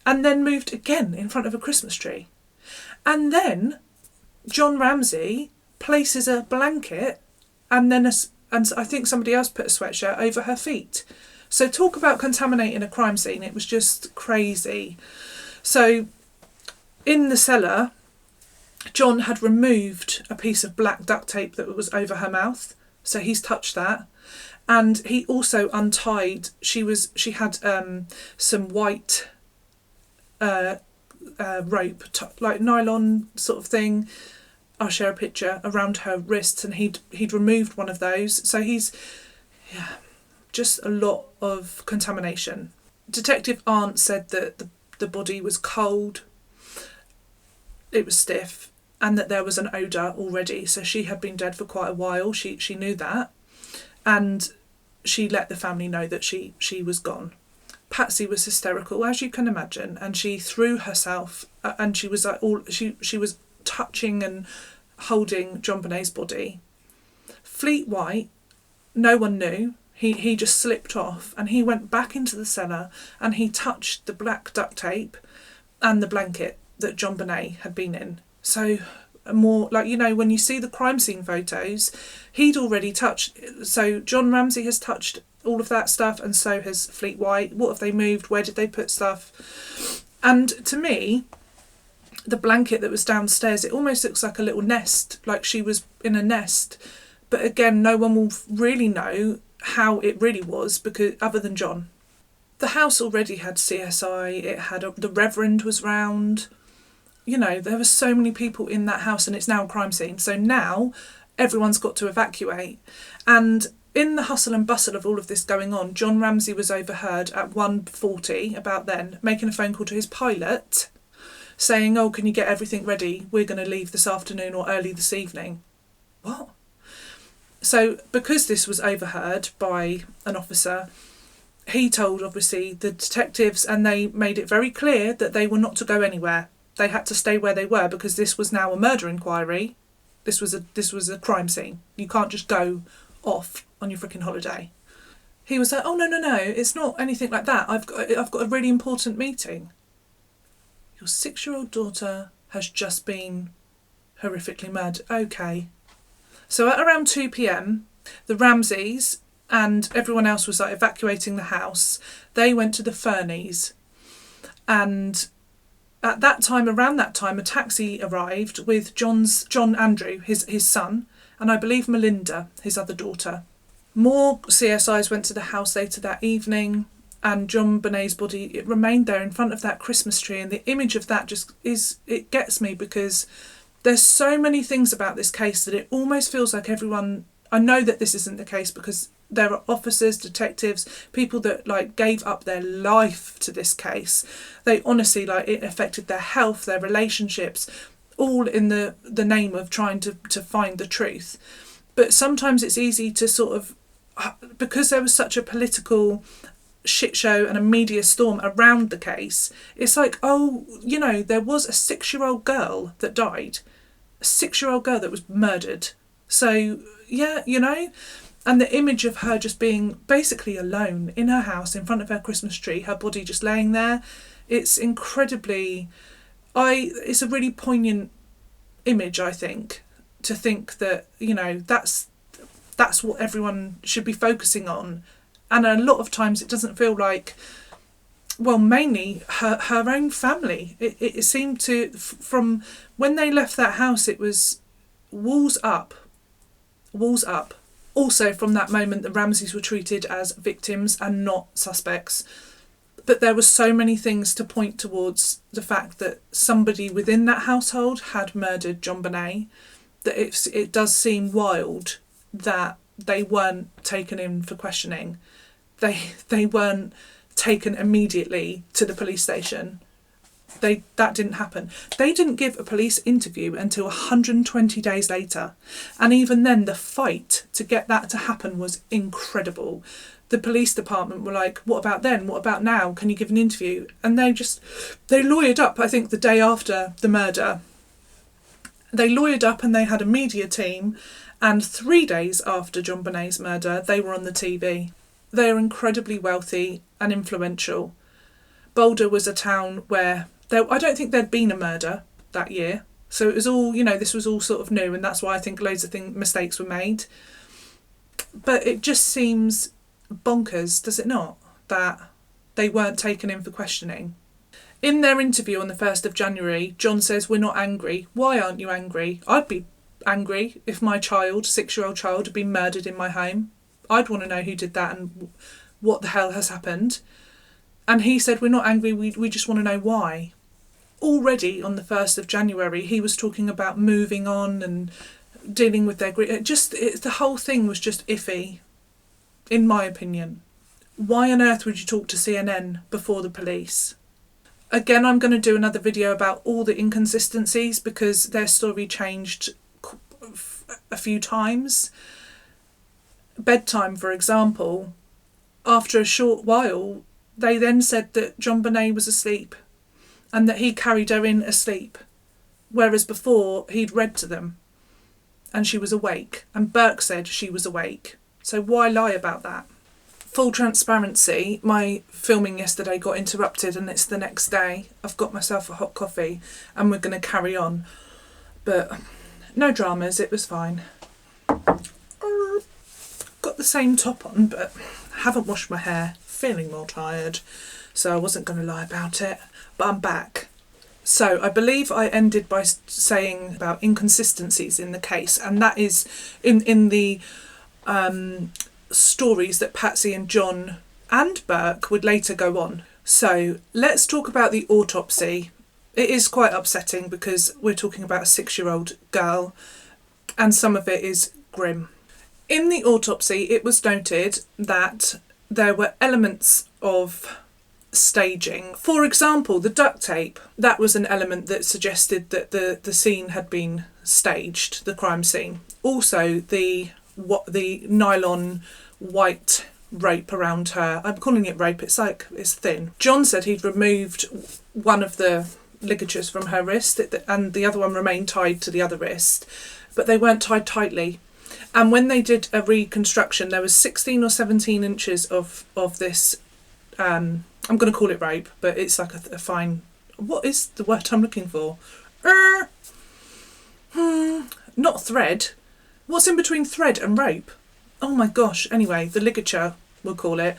and then moved again in front of a Christmas tree. And then John Ramsey places a blanket and then and I think somebody else put a sweatshirt over her feet. So talk about contaminating a crime scene. It was just crazy. So in the cellar, John had removed a piece of black duct tape that was over her mouth. So he's touched that. And he also untied, she had some white rope, like nylon sort of thing. I'll share a picture, around her wrists, and he'd removed one of those. So just a lot of contamination. Detective Arndt said that the body was cold, it was stiff, and that there was an odour already. So she had been dead for quite a while. She knew that, and she let the family know that she was gone. Patsy was hysterical, as you can imagine, and she threw herself, and she was like she was touching and holding JonBenet's body. Fleet White, no one knew. He just slipped off, and he went back into the cellar and he touched the black duct tape and the blanket that JonBenet had been in. So more like, you know, when you see the crime scene photos, he'd already touched. So John Ramsey has touched all of that stuff, and so has Fleet White. What have they moved? Where did they put stuff? And to me, the blanket that was downstairs, it almost looks like a little nest, like she was in a nest. But again, no one will really know how it really was, because other than John. The house already had CSI, it had the Reverend was round. You know, there were so many people in that house, and it's now a crime scene. So now everyone's got to evacuate. And in the hustle and bustle of all of this going on, John Ramsey was overheard at 1:40, about then, making a phone call to his pilot, saying, "Oh, can you get everything ready? We're going to leave this afternoon or early this evening." What? So because this was overheard by an officer, he told, obviously, the detectives, and they made it very clear that they were not to go anywhere. They had to stay where they were, because this was now a murder inquiry. This was a crime scene. You can't just go off on your freaking holiday. He was like, "Oh, no, it's not anything like that. I've got a really important meeting." Your 6-year-old daughter has just been horrifically murdered. Okay. So at around 2 p.m, the Ramseys and everyone else was like evacuating the house. They went to the Fernies, and at that time, around that time, a taxi arrived with John Andrew, his son, and I believe Melinda, his other daughter. More CSIs went to the house later that evening, and JonBenet's body, it remained there in front of that Christmas tree, and the image of that it gets me, because there's so many things about this case that it almost feels like everyone, I know that this isn't the case, because there are officers, detectives, people that like gave up their life to this case. They honestly, like, it affected their health, their relationships, all in the name of trying to find the truth. But sometimes it's easy to sort of, because there was such a political shit show and a media storm around the case, it's like, oh, you know, there was a 6-year-old girl that died, a 6-year-old girl that was murdered. So yeah, you know, and the image of her just being basically alone in her house in front of her Christmas tree, her body just laying there, it's incredibly, it's a really poignant image, I think, to think that, you know, that's what everyone should be focusing on. And a lot of times it doesn't feel like, well, mainly her own family. It seemed to, from when they left that house, it was walls up. Also, from that moment, the Ramseys were treated as victims and not suspects. But there were so many things to point towards the fact that somebody within that household had murdered JonBenet, that it does seem wild that they weren't taken in for questioning. They weren't taken immediately to the police station. That didn't happen. They didn't give a police interview until 120 days later. And even then, the fight to get that to happen was incredible. The police department were like, what about then? What about now? Can you give an interview? And they lawyered up, I think, the day after the murder. They lawyered up and they had a media team, And 3 days after JonBenet's murder, they were on the TV. They are incredibly wealthy and influential. Boulder was a town where I don't think there'd been a murder that year. So it was all, this was all sort of new, and that's why I think loads of mistakes were made. But it just seems bonkers, does it not, that they weren't taken in for questioning. In their interview on the 1st of January, John says, "We're not angry. Why aren't you angry? I'd be angry if my child, 6-year-old child, had been murdered in my home. I'd want to know who did that and what the hell has happened." And he said, "We're not angry, we just want to know why." Already on the 1st of January, he was talking about moving on and dealing with their grief. The whole thing was just iffy, in my opinion. Why on earth would you talk to CNN before the police? Again, I'm going to do another video about all the inconsistencies because their story changed a few times. Bedtime, for example, after a short while, they then said that JonBenet was asleep and that he carried her in asleep, whereas before he'd read to them and she was awake, and Burke said she was awake. So why lie about that? Full transparency, my filming yesterday got interrupted and it's the next day. I've got myself a hot coffee and we're going to carry on. But no dramas, it was fine. Got the same top on, but haven't washed my hair. Feeling more tired, so I wasn't going to lie about it. But I'm back. So I believe I ended by saying about inconsistencies in the case, and that is in the stories that Patsy and John and Burke would later go on. So let's talk about the autopsy. It is quite upsetting because we're talking about a 6-year-old girl and some of it is grim. In the autopsy, it was noted that there were elements of staging. For example, the duct tape, that was an element that suggested that the scene had been staged, the crime scene. Also, the nylon white rope around her. I'm calling it rope, it's thin. John said he'd removed one of the ligatures from her wrist and the other one remained tied to the other wrist, but they weren't tied tightly. And when they did a reconstruction, there was 16 or 17 inches of this, I'm going to call it rope, but it's like a fine, what is the word I'm looking for? Not thread. What's in between thread and rope? Oh my gosh. Anyway, the ligature, we'll call it,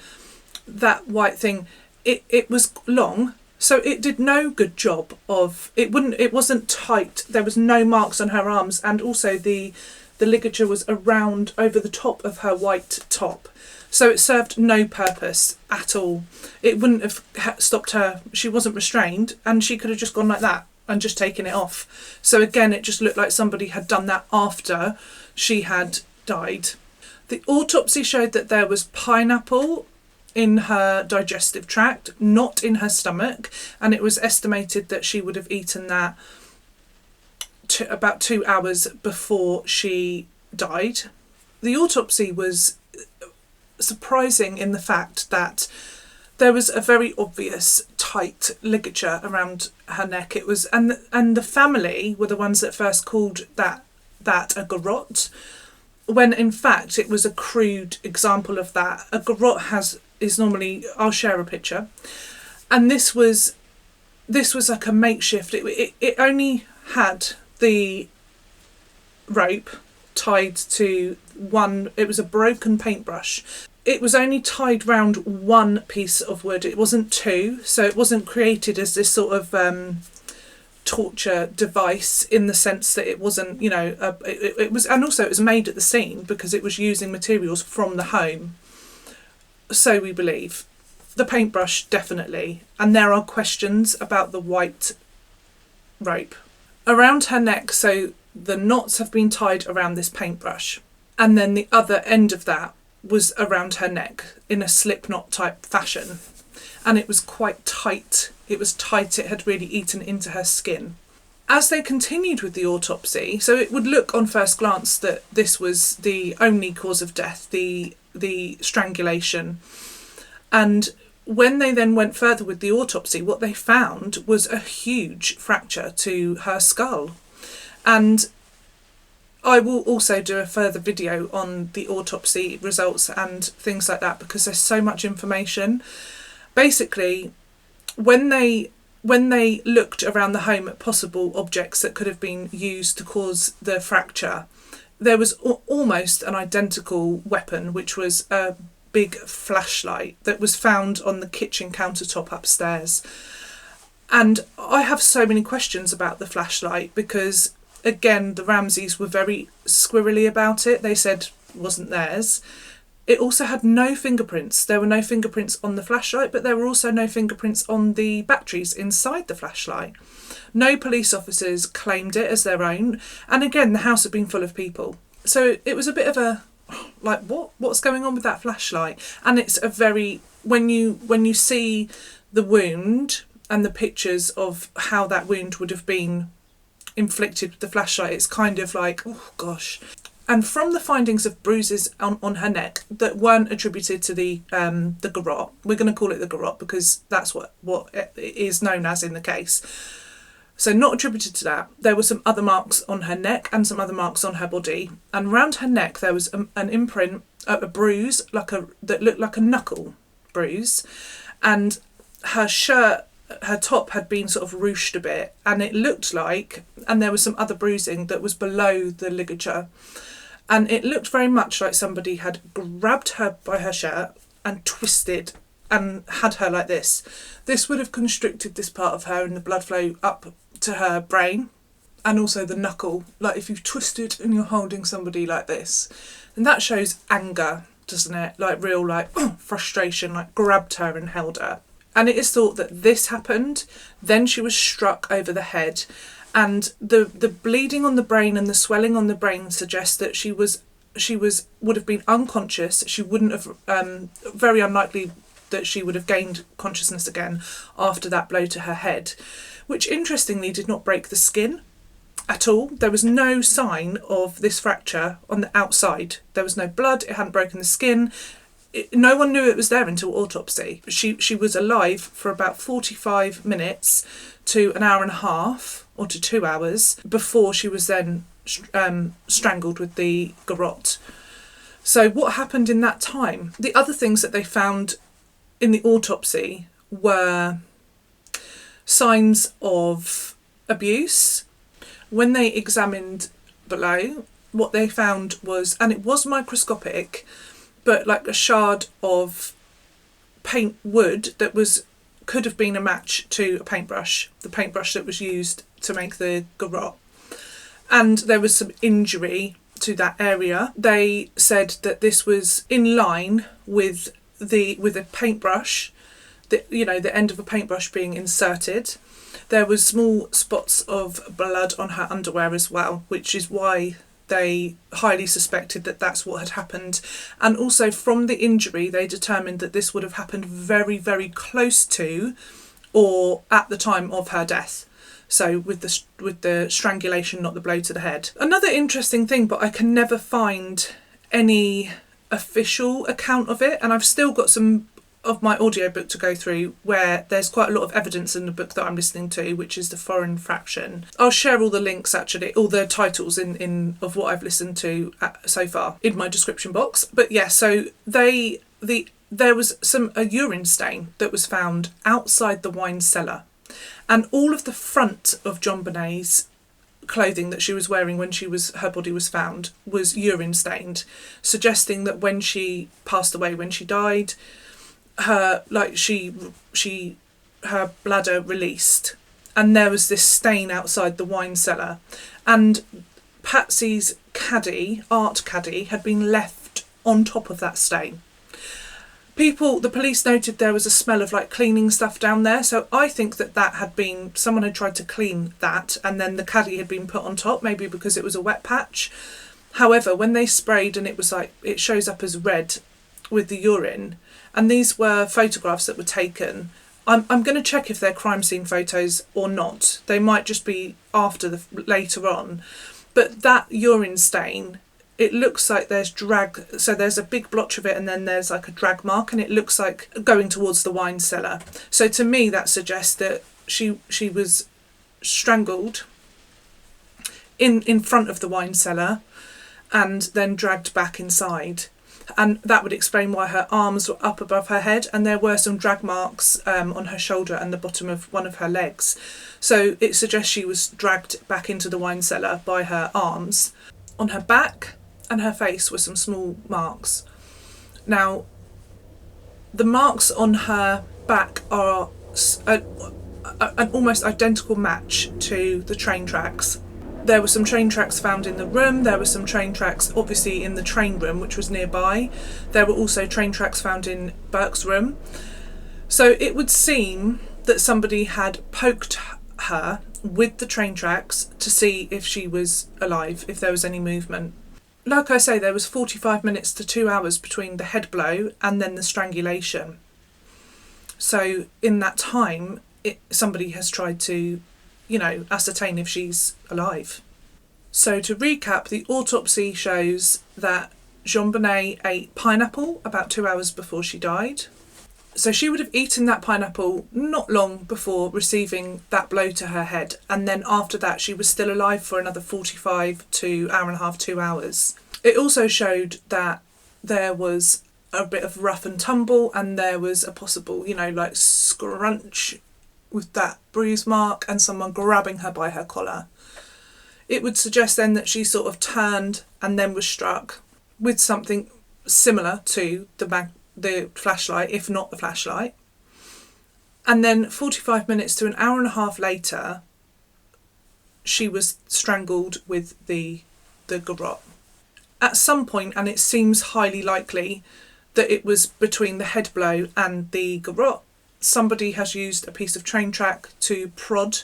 that white thing, it was long, so it did no good job of, it wasn't tight, there was no marks on her arms, and also the ligature was around over the top of her white top. So it served no purpose at all. It wouldn't have stopped her. She wasn't restrained and she could have just gone like that and just taken it off. So again, it just looked like somebody had done that after she had died. The autopsy showed that there was pineapple in her digestive tract, not in her stomach. And it was estimated that she would have eaten that about 2 hours before she died. The autopsy was surprising in the fact that there was a very obvious tight ligature around her neck. It was, and the family were the ones that first called that a garrote, when in fact it was a crude example of that. A garrote is normally, I'll share a picture, and this was like a makeshift. It only had the rope tied to one, it was a broken paintbrush. It was only tied round one piece of wood, it wasn't two, so it wasn't created as this sort of torture device in the sense that it wasn't, it was, and also it was made at the scene because it was using materials from the home. So we believe. The paintbrush, definitely. And there are questions about the white rope around her neck, so the knots have been tied around this paintbrush, and then the other end of that was around her neck in a slip knot type fashion, and it was quite tight. It was tight, it had really eaten into her skin. As they continued with the autopsy, so it would look on first glance that this was the only cause of death, the strangulation, and when they then went further with the autopsy, what they found was a huge fracture to her skull. And I will also do a further video on the autopsy results and things like that, because there's so much information. Basically, when they looked around the home at possible objects that could have been used to cause the fracture, there was almost an identical weapon, which was a big flashlight that was found on the kitchen countertop upstairs. And I have so many questions about the flashlight, because again, the Ramseys were very squirrely about it. They said it wasn't theirs. It also had no fingerprints. There were no fingerprints on the flashlight, but there were also no fingerprints on the batteries inside the flashlight. No police officers claimed it as their own. And again, the house had been full of people. So it was a bit of a, like, what's going on with that flashlight? And it's a very, when you see the wound and the pictures of how that wound would have been inflicted with the flashlight, it's kind of like, oh gosh. And from the findings of bruises on her neck that weren't attributed to the garrote, we're going to call it the garrote because that's what it is known as in the case. So not attributed to that. There were some other marks on her neck and some other marks on her body. And around her neck there was an imprint, a bruise that looked like a knuckle bruise. And her shirt, her top had been sort of ruched a bit, and it looked like, and there was some other bruising that was below the ligature. And it looked very much like somebody had grabbed her by her shirt and twisted and had her like this. This would have constricted this part of her and the blood flow up to her brain, and also the knuckle. Like if you've twisted and you're holding somebody like this, and that shows anger, doesn't it? Like real frustration, like grabbed her and held her. And it is thought that this happened, then she was struck over the head. And the bleeding on the brain and the swelling on the brain suggests that she would have been unconscious. She wouldn't have, very unlikely that she would have gained consciousness again after that blow to her head, which interestingly did not break the skin at all. There was no sign of this fracture on the outside. There was no blood, it hadn't broken the skin. No one knew it was there until autopsy. She was alive for about 45 minutes to an hour and a half, or to 2 hours, before she was then strangled with the garrote. So what happened in that time? The other things that they found in the autopsy were signs of abuse. When they examined below, what they found was, and it was microscopic, but like a shard of paint wood that could have been a match to a paintbrush, the paintbrush that was used to make the garrote. And there was some injury to that area. They said that this was in line with a paintbrush, the end of a paintbrush being inserted. There was small spots of blood on her underwear as well, which is why they highly suspected that that's what had happened. And also from the injury, they determined that this would have happened very, very close to or at the time of her death. So with the strangulation, not the blow to the head. Another interesting thing, but I can never find any official account of it, and I've still got some of my audiobook to go through where there's quite a lot of evidence in the book that I'm listening to, which is the foreign fraction. I'll share all the links, actually, all the titles in of what I've listened to so far in my description box. But yeah, so there was a urine stain that was found outside the wine cellar, and all of the front of JonBenet's clothing that she was wearing when her body was found was urine stained, suggesting that when she passed away, when she died, her bladder released, and there was this stain outside the wine cellar, and Patsy's art caddy had been left on top of that stain. The police noted there was a smell of like cleaning stuff down there, so I think that had been, someone had tried to clean that and then the caddy had been put on top, maybe because it was a wet patch. However, when they sprayed and it was like, it shows up as red with the urine, and these were photographs that were taken. I'm going to check if they're crime scene photos or not. They might just be later on. But that urine stain, it looks like there's drag. So there's a big blotch of it and then there's like a drag mark, and it looks like going towards the wine cellar. So to me that suggests that she was strangled in front of the wine cellar and then dragged back inside. And that would explain why her arms were up above her head, and there were some drag marks on her shoulder and the bottom of one of her legs. So it suggests she was dragged back into the wine cellar by her arms. On her back and her face were some small marks. Now, the marks on her back are an almost identical match to the train tracks. There were some train tracks found in the room. There were some train tracks obviously in the train room, which was nearby. There were also train tracks found in Burke's room. So it would seem that somebody had poked her with the train tracks to see if she was alive, if there was any movement. Like I say, there was 45 minutes to 2 hours between the head blow and then the strangulation. So in that time, somebody has tried to ascertain if she's alive. So to recap, the autopsy shows that JonBenet ate pineapple about 2 hours before she died. So she would have eaten that pineapple not long before receiving that blow to her head, and then after that she was still alive for another 45 to hour and a half, 2 hours. It also showed that there was a bit of rough and tumble, and there was a possible, scrunch with that bruise mark and someone grabbing her by her collar. It would suggest then that she sort of turned and then was struck with something similar to the flashlight, if not the flashlight. And then 45 minutes to an hour and a half later, she was strangled with the garrote. At some point, and it seems highly likely that it was between the head blow and the garrote, somebody has used a piece of train track to prod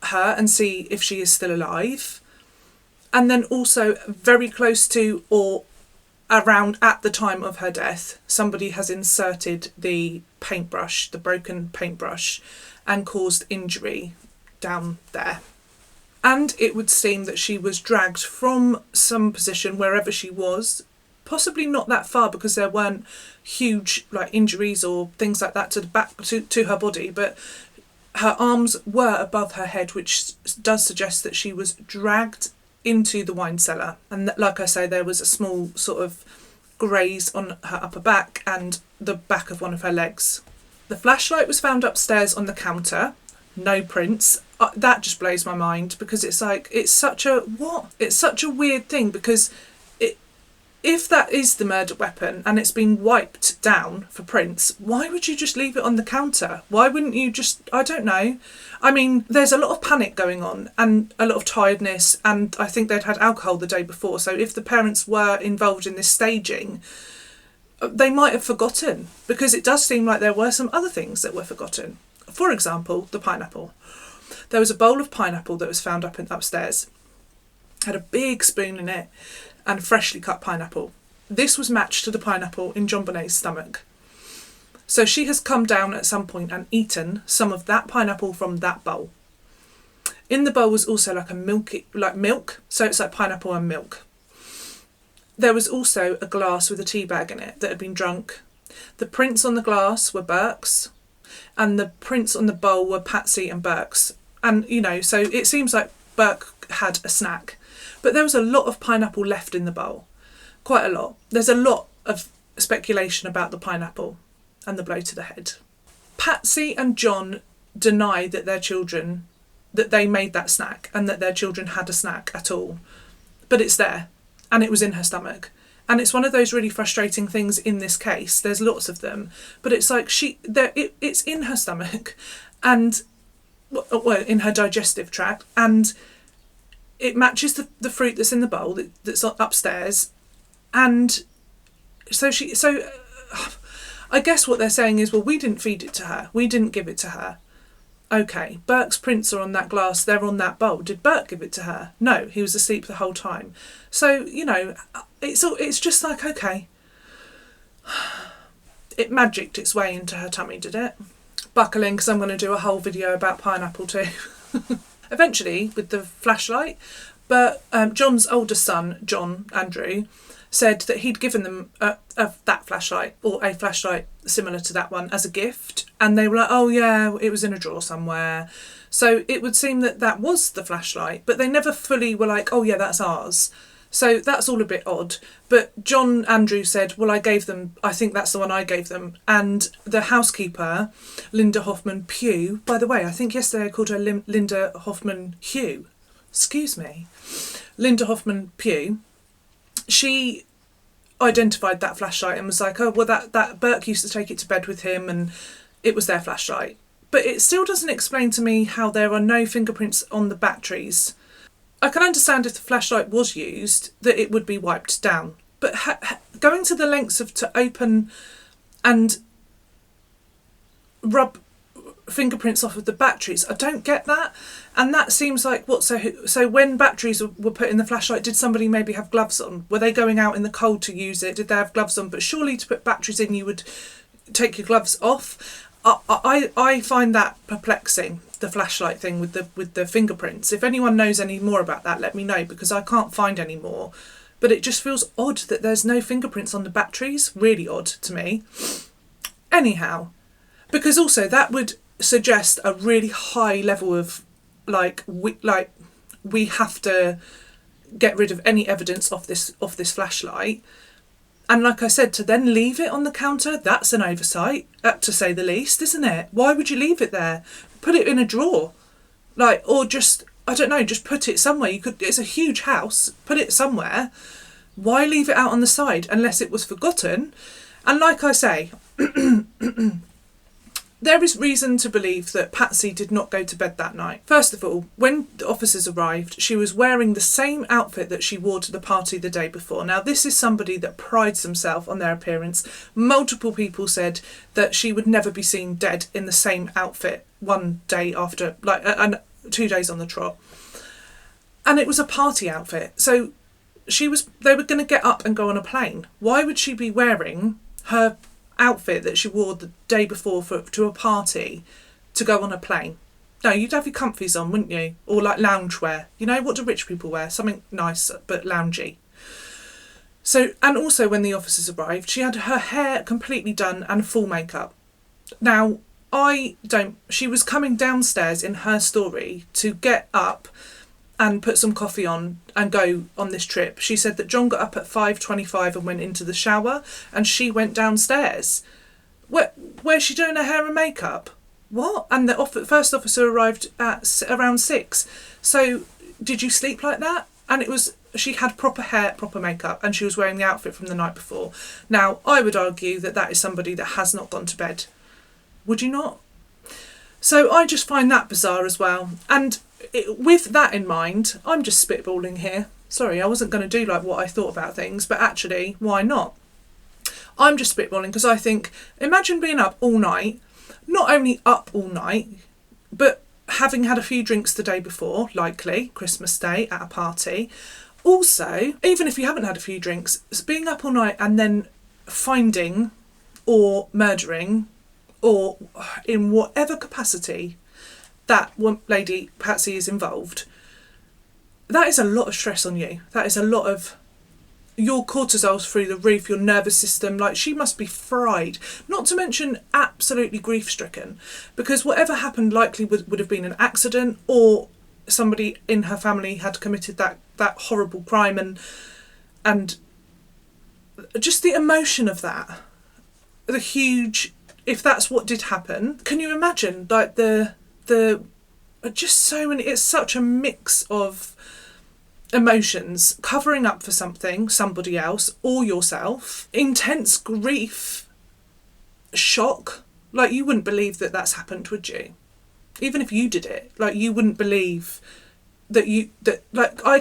her and see if she is still alive. And then also very close to or around at the time of her death, somebody has inserted the paintbrush, the broken paintbrush, and caused injury down there. And it would seem that she was dragged from some position, wherever she was, possibly not that far because there weren't huge injuries or things like that to the back to her body, but her arms were above her head, which does suggest that she was dragged into the wine cellar. And like I say, there was a small sort of graze on her upper back and the back of one of her legs. The flashlight was found upstairs on the counter. No prints. That just blows my mind, because it's such a weird thing, because if that is the murder weapon and it's been wiped down for prints, why would you just leave it on the counter? Why wouldn't you just, I don't know. I mean, there's a lot of panic going on and a lot of tiredness, and I think they'd had alcohol the day before. So if the parents were involved in this staging, they might have forgotten, because it does seem like there were some other things that were forgotten. For example, the pineapple. There was a bowl of pineapple that was found upstairs. Had a big spoon in it and freshly cut pineapple. This was matched to the pineapple in JonBenet's stomach. So she has come down at some point and eaten some of that pineapple from that bowl. In the bowl was also milk, so it's like pineapple and milk. There was also a glass with a tea bag in it that had been drunk. The prints on the glass were Burke's, and the prints on the bowl were Patsy and Burke's. And, so it seems like Burke had a snack. But there was a lot of pineapple left in the bowl. Quite a lot. There's a lot of speculation about the pineapple and the blow to the head. Patsy and John deny that that they made that snack and that their children had a snack at all. But it's there, and it was in her stomach. And it's one of those really frustrating things in this case. There's lots of them. But it's like it's in her stomach and, in her digestive tract, and it matches the fruit that's in the bowl that's upstairs. And so I guess what they're saying is, well, we didn't feed it to her. We didn't give it to her. Okay, Burke's prints are on that glass. They're on that bowl. Did Burke give it to her? No, he was asleep the whole time. So, it's just like, okay. It magicked its way into her tummy, did it? Buckle in, because I'm going to do a whole video about pineapple too. Eventually, with the flashlight, but John's oldest son, John Andrew, said that he'd given them that flashlight, or a flashlight similar to that one, as a gift, and they were like, oh yeah, it was in a drawer somewhere. So it would seem that that was the flashlight, but they never fully were like, oh yeah, that's ours. So that's all a bit odd. But John Andrew said, well, I think that's the one I gave them. And the housekeeper, Linda Hoffman Pugh, by the way, I think yesterday I called her Linda Hoffman Hugh. Excuse me. Linda Hoffman Pugh, she identified that flashlight and was like, oh, well, that Burke used to take it to bed with him and it was their flashlight. But it still doesn't explain to me how there are no fingerprints on the batteries. I can understand if the flashlight was used, that it would be wiped down. But going to the lengths of to open and rub fingerprints off of the batteries, I don't get that. And that seems like what, so when batteries were put in the flashlight, did somebody maybe have gloves on? Were they going out in the cold to use it? Did they have gloves on? But surely to put batteries in, you would take your gloves off. I find that perplexing, the flashlight thing with the fingerprints. If anyone knows any more about that, let me know, because I can't find any more. But it just feels odd that there's no fingerprints on the batteries. Really odd to me. Anyhow, because also that would suggest a really high level of we have to get rid of any evidence of this flashlight. And like I said, to then leave it on the counter, that's an oversight, to say the least, isn't it? Why would you leave it there? Put it in a drawer. Or just, I don't know, just put it somewhere. It's a huge house, put it somewhere. Why leave it out on the side unless it was forgotten? And like I say, there is reason to believe that Patsy did not go to bed that night. First of all, when the officers arrived, she was wearing the same outfit that she wore to the party the day before. Now, this is somebody that prides themselves on their appearance. Multiple people said that she would never be seen dead in the same outfit one day after, and 2 days on the trot. And it was a party outfit. So they were going to get up and go on a plane. Why would she be wearing her outfit that she wore the day before to a party to go on a plane? No, you'd have your comfies on, wouldn't you? Or like loungewear. You know, what do rich people wear? Something nice but loungy. So, and also when the officers arrived, she had her hair completely done and full makeup. Now, she was coming downstairs in her story to get up and put some coffee on and go on this trip. She said that John got up at 5:25 and went into the shower, and she went downstairs. Where's she doing her hair and makeup? What? And the first officer arrived at around 6. So did you sleep like that? And she had proper hair, proper makeup, and she was wearing the outfit from the night before. Now, I would argue that is somebody that has not gone to bed. Would you not? So I just find that bizarre as well. And with that in mind, I'm just spitballing here. Sorry, I wasn't going to do like what I thought about things, but actually, why not? I'm just spitballing because I think, imagine being up all night, not only up all night, but having had a few drinks the day before, likely, Christmas Day at a party. Also, even if you haven't had a few drinks, being up all night and then finding or murdering, or in whatever capacity that one lady, Patsy, is involved, that is a lot of stress on you. That is a lot of, your cortisol's through the roof, your nervous system, she must be fried. Not to mention absolutely grief-stricken, because whatever happened likely would have been an accident, or somebody in her family had committed that horrible crime, and just the emotion of that, the huge, if that's what did happen, can you imagine the just so many, it's such a mix of emotions, covering up for somebody else or yourself, intense grief, shock. You wouldn't believe that that's happened, would you? Even if you did it, you wouldn't believe I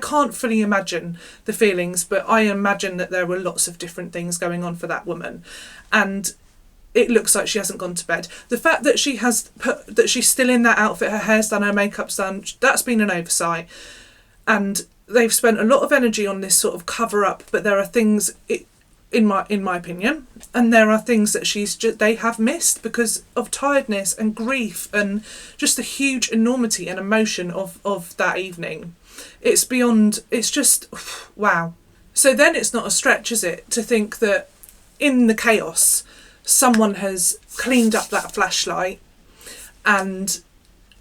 can't fully imagine the feelings, but I imagine that there were lots of different things going on for that woman, and it looks like she hasn't gone to bed. The fact that she's still in that outfit, her hair's done, her makeup's done, that's been an oversight. And they've spent a lot of energy on this sort of cover up, but there are things, in my opinion, and there are things that they have missed because of tiredness and grief and just the huge enormity and emotion of that evening. It's just, wow. So then it's not a stretch, is it, to think that in the chaos, someone has cleaned up that flashlight and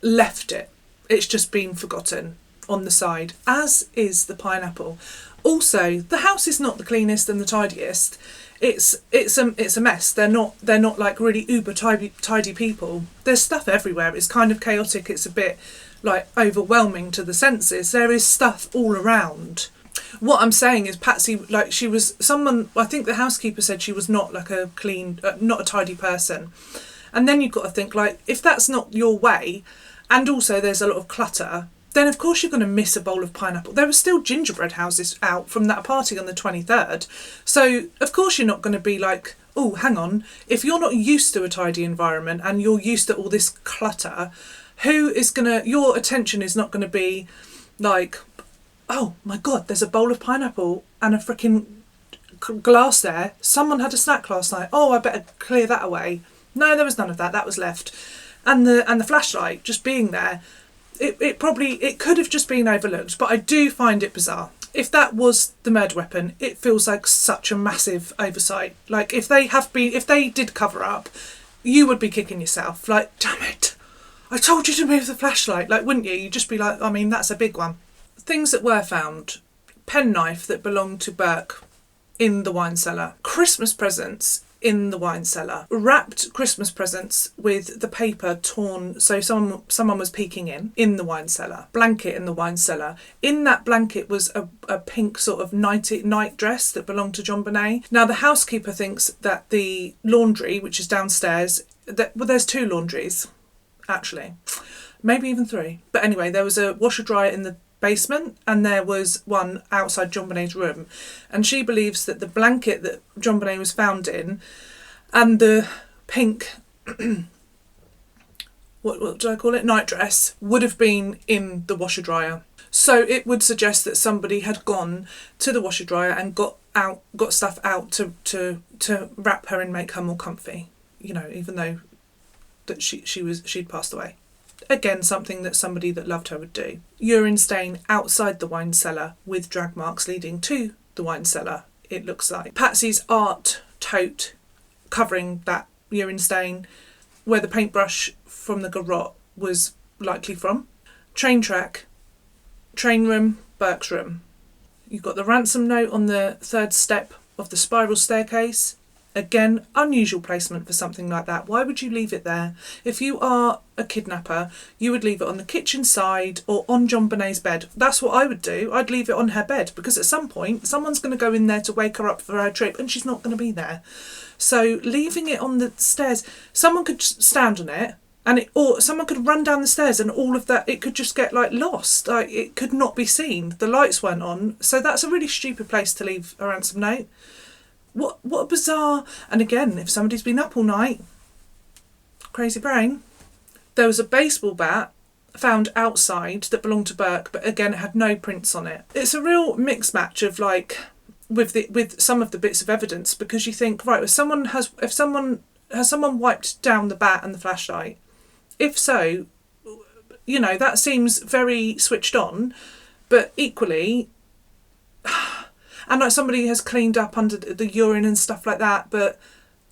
left it. It's just been forgotten on the side, as is the pineapple. Also, the house is not the cleanest and the tidiest. It's a mess. They're not like really uber tidy people. There's stuff everywhere. It's kind of chaotic. It's a bit like overwhelming to the senses. There is stuff all around. What I'm saying is Patsy, like, she was someone, I think the housekeeper said she was not like a clean, not a tidy person. And then you've got to think, like, if that's not your way, and also there's a lot of clutter, then of course you're going to miss a bowl of pineapple. There were still gingerbread houses out from that party on the 23rd. So of course you're not going to be like, oh, hang on. If you're not used to a tidy environment and you're used to all this clutter, your attention is not going to be like, oh my God, there's a bowl of pineapple and a freaking glass there. Someone had a snack last night. Oh, I better clear that away. No, there was none of that. That was left. And the flashlight just being there, it could have just been overlooked, but I do find it bizarre. If that was the murder weapon, it feels like such a massive oversight. Like, if they did cover up, you would be kicking yourself. Like, damn it, I told you to move the flashlight. Like, wouldn't you? You'd just be like, I mean, that's a big one. Things that were found: penknife that belonged to Burke in the wine cellar, Christmas presents in the wine cellar, wrapped Christmas presents with the paper torn, so someone was peeking in the wine cellar, blanket in the wine cellar. In that blanket was a pink sort of night dress that belonged to JonBenet. Now the housekeeper thinks that the laundry, which is downstairs, there's 2 laundries actually, maybe even 3, but anyway, there was a washer dryer in the basement and there was one outside JonBenet's room, and she believes that the blanket that JonBenet was found in and the pink what do I call it, nightdress, would have been in the washer dryer. So it would suggest that somebody had gone to the washer dryer and got stuff out to wrap her and make her more comfy, you know, even though that she'd passed away. Again, something that somebody that loved her would do. Urine stain outside the wine cellar with drag marks leading to the wine cellar, it looks like. Patsy's art tote covering that urine stain, where the paintbrush from the garrote was likely from. Train track, train room, Burke's room. You've got the ransom note on the 3rd step of the spiral staircase. Again, unusual placement for something like that. Why would you leave it there? If you are a kidnapper, you would leave it on the kitchen side or on JonBenet's bed. That's what I would do. I'd leave it on her bed, because at some point someone's going to go in there to wake her up for her trip and she's not going to be there. So leaving it on the stairs, someone could stand on it, or someone could run down the stairs and all of that, it could just get like lost. Like, it could not be seen. The lights weren't on. So that's a really stupid place to leave a ransom note. What a bizarre... And again, if somebody's been up all night, crazy brain. There was a baseball bat found outside that belonged to Burke, but again, it had no prints on it. It's a real mixed match of like, with some of the bits of evidence, because you think, right, if someone has someone wiped down the bat and the flashlight? If so, you know, that seems very switched on, but equally... And like, somebody has cleaned up under the urine and stuff like that, but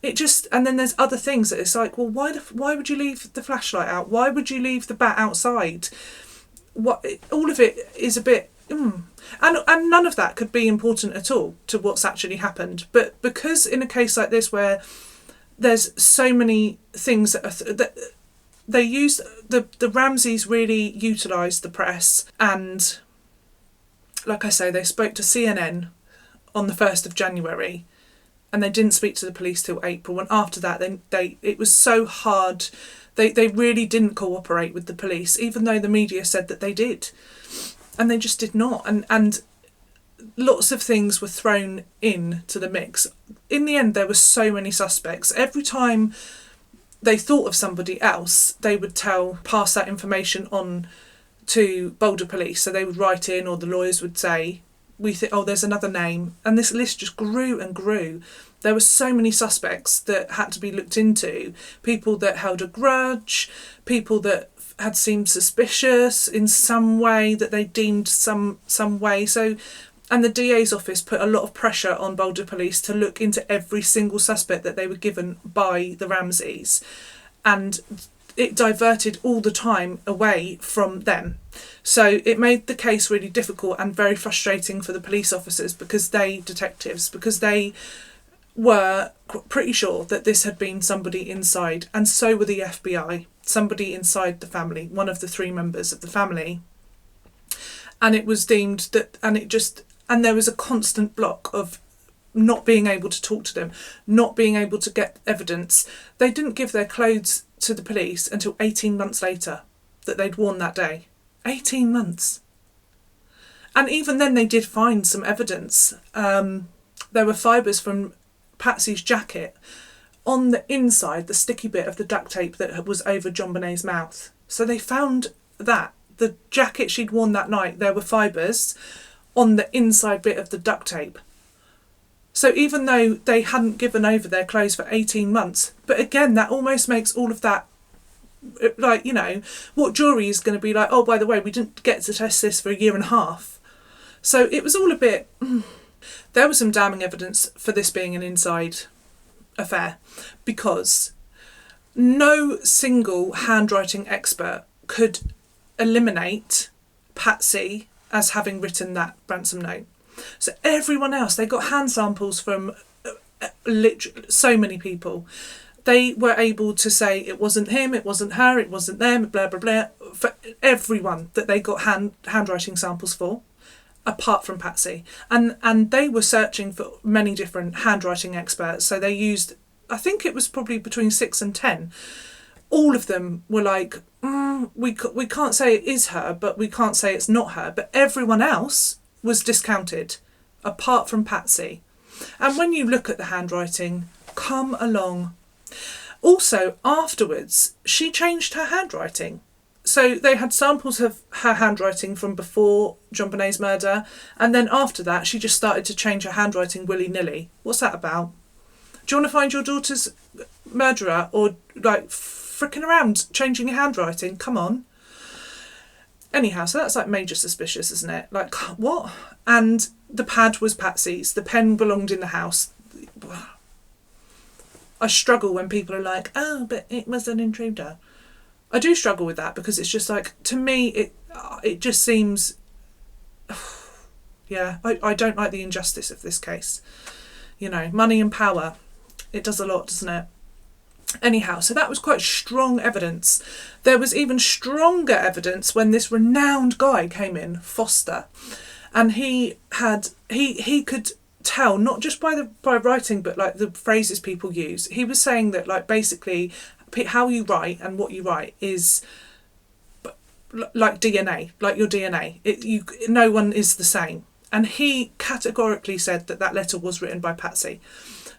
it just... And then there's other things that it's like, well, why would you leave the flashlight out? Why would you leave the bat outside? All of it is a bit... And none of that could be important at all to what's actually happened. But because in a case like this, where there's so many things that they use... The Ramseys really utilised the press, and like I say, they spoke to CNN on the 1st of January, and they didn't speak to the police till April. And after that, it was so hard. They really didn't cooperate with the police, even though the media said that they did, and they just did not. And lots of things were thrown in to the mix. In the end, there were so many suspects. Every time they thought of somebody else, they would pass that information on to Boulder Police. So they would write in, or the lawyers would say, we think, oh, there's another name. And this list just grew and grew. There were so many suspects that had to be looked into. People that held a grudge, people that had seemed suspicious in some way, that they deemed some way. So And the DA's office put a lot of pressure on Boulder Police to look into every single suspect that they were given by the Ramseys. And it diverted all the time away from them. So it made the case really difficult and very frustrating for the police officers, because they were pretty sure that this had been somebody inside, and so were the FBI, somebody inside the family, one of the 3 members of the family. And it was deemed that, and there was a constant block of not being able to talk to them, not being able to get evidence. They didn't give their clothes to the police until 18 months later that they'd worn that day. 18 months. And even then they did find some evidence. There were fibres from Patsy's jacket on the inside, the sticky bit of the duct tape that was over JonBenet's mouth. So they found that. The jacket she'd worn that night, there were fibres on the inside bit of the duct tape. So even though they hadn't given over their clothes for 18 months, but again, that almost makes all of that, like, you know, what jury is going to be like, oh, by the way, we didn't get to test this for a year and a half. So it was all a bit, there was some damning evidence for this being an inside affair, because no single handwriting expert could eliminate Patsy as having written that ransom note. So everyone else, they got hand samples from literally so many people. They were able to say it wasn't him, it wasn't her, it wasn't them, blah, blah, blah, for everyone that they got handwriting samples for, apart from Patsy. And they were searching for many different handwriting experts. So they used, I think it was probably between 6 and 10. All of them were like, we can't say it is her, but we can't say it's not her. But everyone else was discounted, apart from Patsy. And when you look at the handwriting, come along. Also, afterwards, she changed her handwriting. So they had samples of her handwriting from before JonBenet's murder, and then after that, she just started to change her handwriting willy-nilly. What's that about? Do you want to find your daughter's murderer, or like fricking around changing your handwriting? Come on. Anyhow, so that's like major suspicious, isn't it? Like, what? And the pad was Patsy's. The pen belonged in the house. I struggle when people are like, oh, but it was an intruder. I do struggle with that, because it's just like, to me, it just seems, yeah, I don't like the injustice of this case. You know, money and power, it does a lot, doesn't it? Anyhow, so that was quite strong evidence. There was even stronger evidence when this renowned guy came in, Foster, and he could tell, not just by writing, but like the phrases people use. He was saying that, like, basically how you write and what you write is like DNA, like your DNA. No one is the same. And he categorically said that letter was written by Patsy.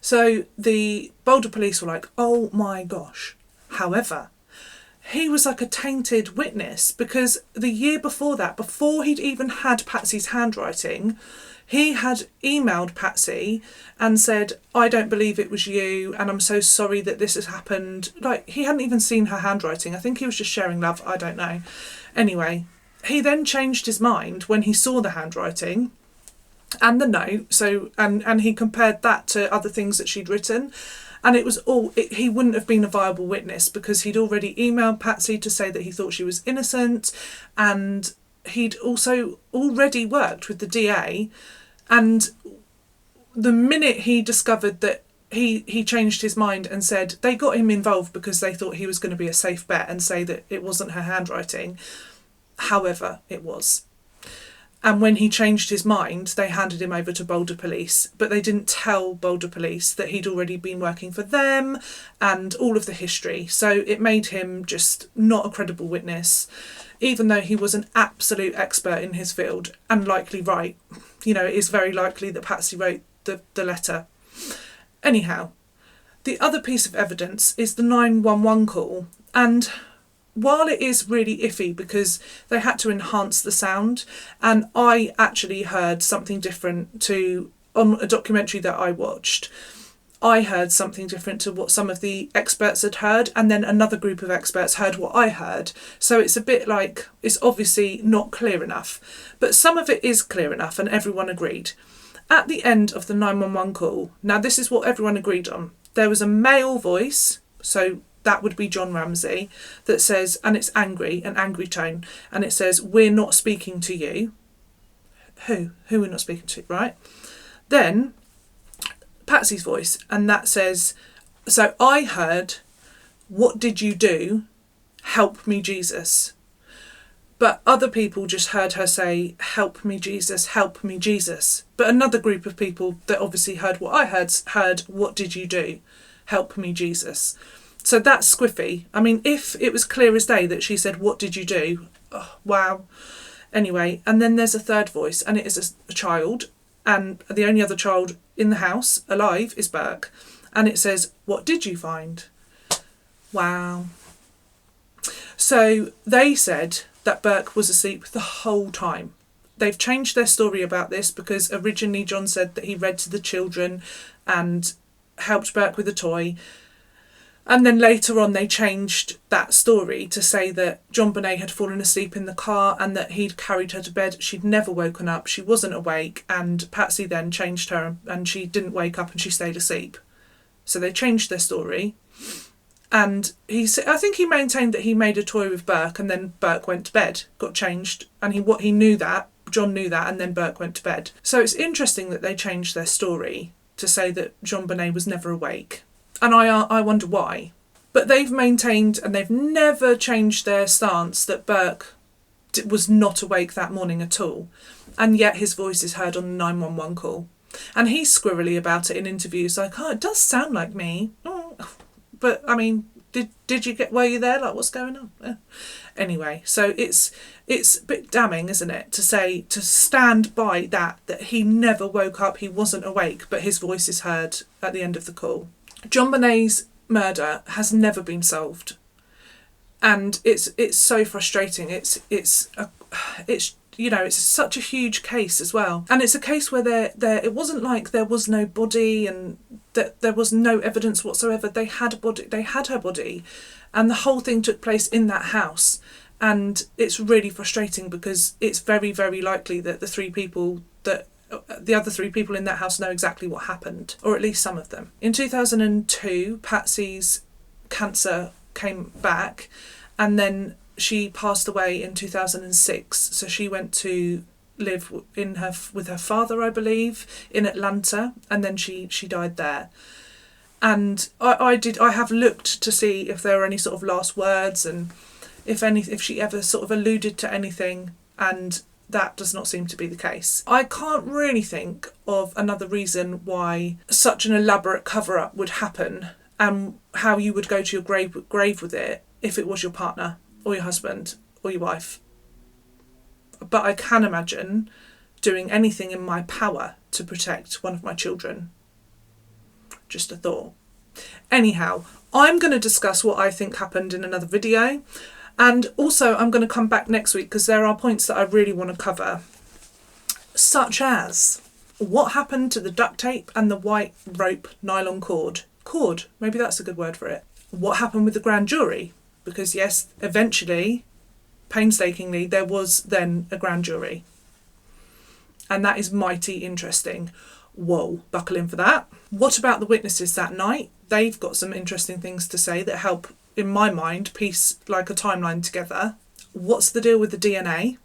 So the Boulder police were like, oh my gosh. However, he was like a tainted witness, because the year before that, before he'd even had Patsy's handwriting, he had emailed Patsy and said, I don't believe it was you, and I'm so sorry that this has happened. Like, he hadn't even seen her handwriting. I think he was just sharing love. I don't know. Anyway, he then changed his mind when he saw the handwriting and the note. So, and he compared that to other things that she'd written. And it was he wouldn't have been a viable witness, because he'd already emailed Patsy to say that he thought she was innocent, and he'd also already worked with the DA. And the minute he discovered that he changed his mind and said they got him involved because they thought he was going to be a safe bet and say that it wasn't her handwriting. However, it was. And when he changed his mind, they handed him over to Boulder Police, but they didn't tell Boulder Police that he'd already been working for them and all of the history. So it made him just not a credible witness, even though he was an absolute expert in his field and likely right. You know, it is very likely that Patsy wrote the letter. Anyhow, the other piece of evidence is the 911 call. And while it is really iffy because they had to enhance the sound, and I actually heard something different on a documentary that I watched, I heard something different to what some of the experts had heard, and then another group of experts heard what I heard. So it's a bit like, it's obviously not clear enough, but some of it is clear enough and everyone agreed. At the end of the 911 call, now this is what everyone agreed on, there was a male voice, so that would be John Ramsey, that says, and it's angry, an angry tone, and it says, "We're not speaking to you." Who we're not speaking to, right? Then Patsy's voice, and that says, so I heard, "What did you do? Help me, Jesus." But other people just heard her say, "Help me, Jesus, help me, Jesus." But another group of people that obviously heard what I heard, "What did you do? Help me, Jesus." So that's squiffy. I mean, if it was clear as day that she said, "What did you do?" Oh, wow. Anyway, and then there's a third voice, and it is a child, and the only other child in the house alive is Burke. And it says, "What did you find?" Wow. So they said that Burke was asleep the whole time. They've changed their story about this because originally John said that he read to the children and helped Burke with a toy. And then later on they changed that story to say that JonBenet had fallen asleep in the car and that he'd carried her to bed. She'd never woken up. She wasn't awake. And Patsy then changed her and she didn't wake up and she stayed asleep. So they changed their story. And I think he maintained that he made a toy with Burke and then Burke went to bed, got changed. And he knew that, John knew that, and then Burke went to bed. So it's interesting that they changed their story to say that JonBenet was never awake. And I wonder why. But they've maintained and they've never changed their stance that Burke was not awake that morning at all. And yet his voice is heard on the 911 call. And he's squirrely about it in interviews, like, "Oh, it does sound like me. Oh. But, I mean, did you were you there? Like, what's going on?" Yeah. Anyway, so it's a bit damning, isn't it, to stand by that he never woke up, he wasn't awake, but his voice is heard at the end of the call. JonBenet's murder has never been solved, and it's so frustrating. It's such a huge case as well, and it's a case where it wasn't like there was no body and that there was no evidence whatsoever. They had her body, and the whole thing took place in that house. And it's really frustrating because it's very, very likely that the other three people in that house know exactly what happened, or at least some of them. In 2002, Patsy's cancer came back, and then she passed away in 2006. So she went to live with her father, I believe, in Atlanta, and then she died there. And I have looked to see if there were any sort of last words and if she ever sort of alluded to anything, and that does not seem to be the case. I can't really think of another reason why such an elaborate cover-up would happen and how you would go to your grave with it if it was your partner or your husband or your wife. But I can imagine doing anything in my power to protect one of my children. Just a thought. Anyhow, I'm going to discuss what I think happened in another video. And also I'm going to come back next week because there are points that I really want to cover. Such as, what happened to the duct tape and the white rope nylon cord? Maybe that's a good word for it. What happened with the grand jury? Because yes, eventually, painstakingly, there was then a grand jury. And that is mighty interesting. Whoa, buckle in for that. What about the witnesses that night? They've got some interesting things to say that help, in my mind, piece like a timeline together. What's the deal with the DNA?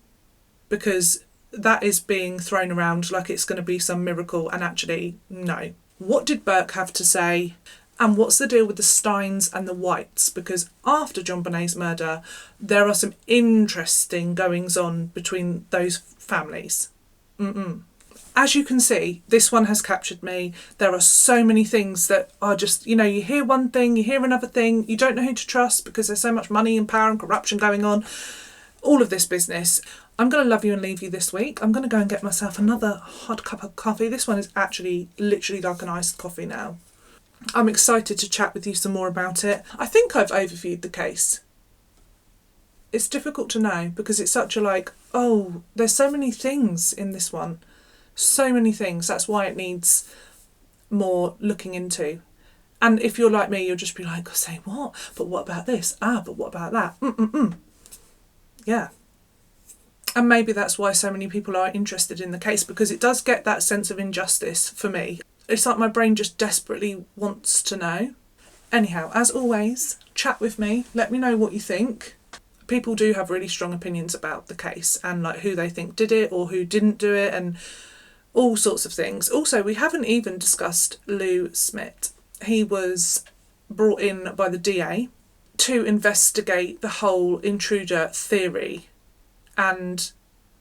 Because that is being thrown around like it's going to be some miracle, and actually, no. What did Burke have to say? And what's the deal with the Steins and the Whites? Because after JonBenet's murder, there are some interesting goings-on between those families. As you can see, this one has captured me. There are so many things that are just, you hear one thing, you hear another thing, you don't know who to trust because there's so much money and power and corruption going on. All of this business. I'm going to love you and leave you this week. I'm going to go and get myself another hot cup of coffee. This one is actually literally like an iced coffee now. I'm excited to chat with you some more about it. I think I've overviewed the case. It's difficult to know because it's such a there's so many things in this one. So many things. That's why it needs more looking into. And if you're like me, you'll just be like, say what? But what about this? But what about that? Yeah. And maybe that's why so many people are interested in the case, because it does get that sense of injustice for me. It's like my brain just desperately wants to know. Anyhow, as always, chat with me. Let me know what you think. People do have really strong opinions about the case and like who they think did it or who didn't do it and all sorts of things. Also, we haven't even discussed Lou Smith. He was brought in by the DA to investigate the whole intruder theory. And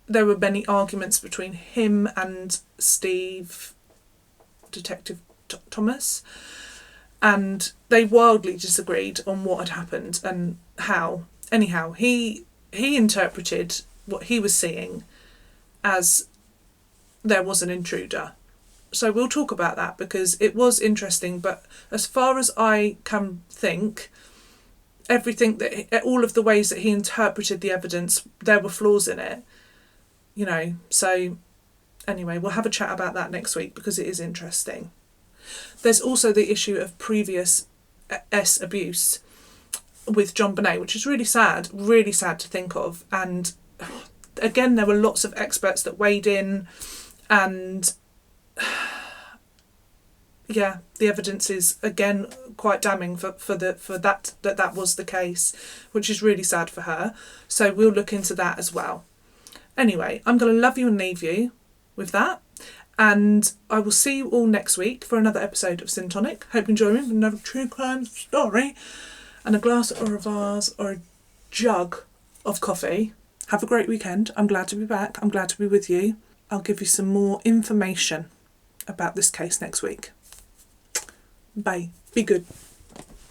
there were many arguments between him and Steve, Detective Thomas, and they wildly disagreed on what had happened and how. Anyhow, he interpreted what he was seeing as there was an intruder. So we'll talk about that because it was interesting, but as far as I can think, everything that all of the ways that he interpreted the evidence, there were flaws in it, you know. So anyway, we'll have a chat about that next week because it is interesting. There's also the issue of previous abuse with JonBenet, which is really sad to think of. And again, there were lots of experts that weighed in, and yeah, the evidence is again quite damning for that was the case, which is really sad for her. So we'll look into that as well. Anyway, I'm going to love you and leave you with that, and I will see you all next week for another episode of Sin and Tonic. Hope you enjoy me with another true crime story and a glass or a vase or a jug of coffee. Have a great weekend. I'm glad to be back. I'm glad to be with you. I'll give you some more information about this case next week. Bye. Be good.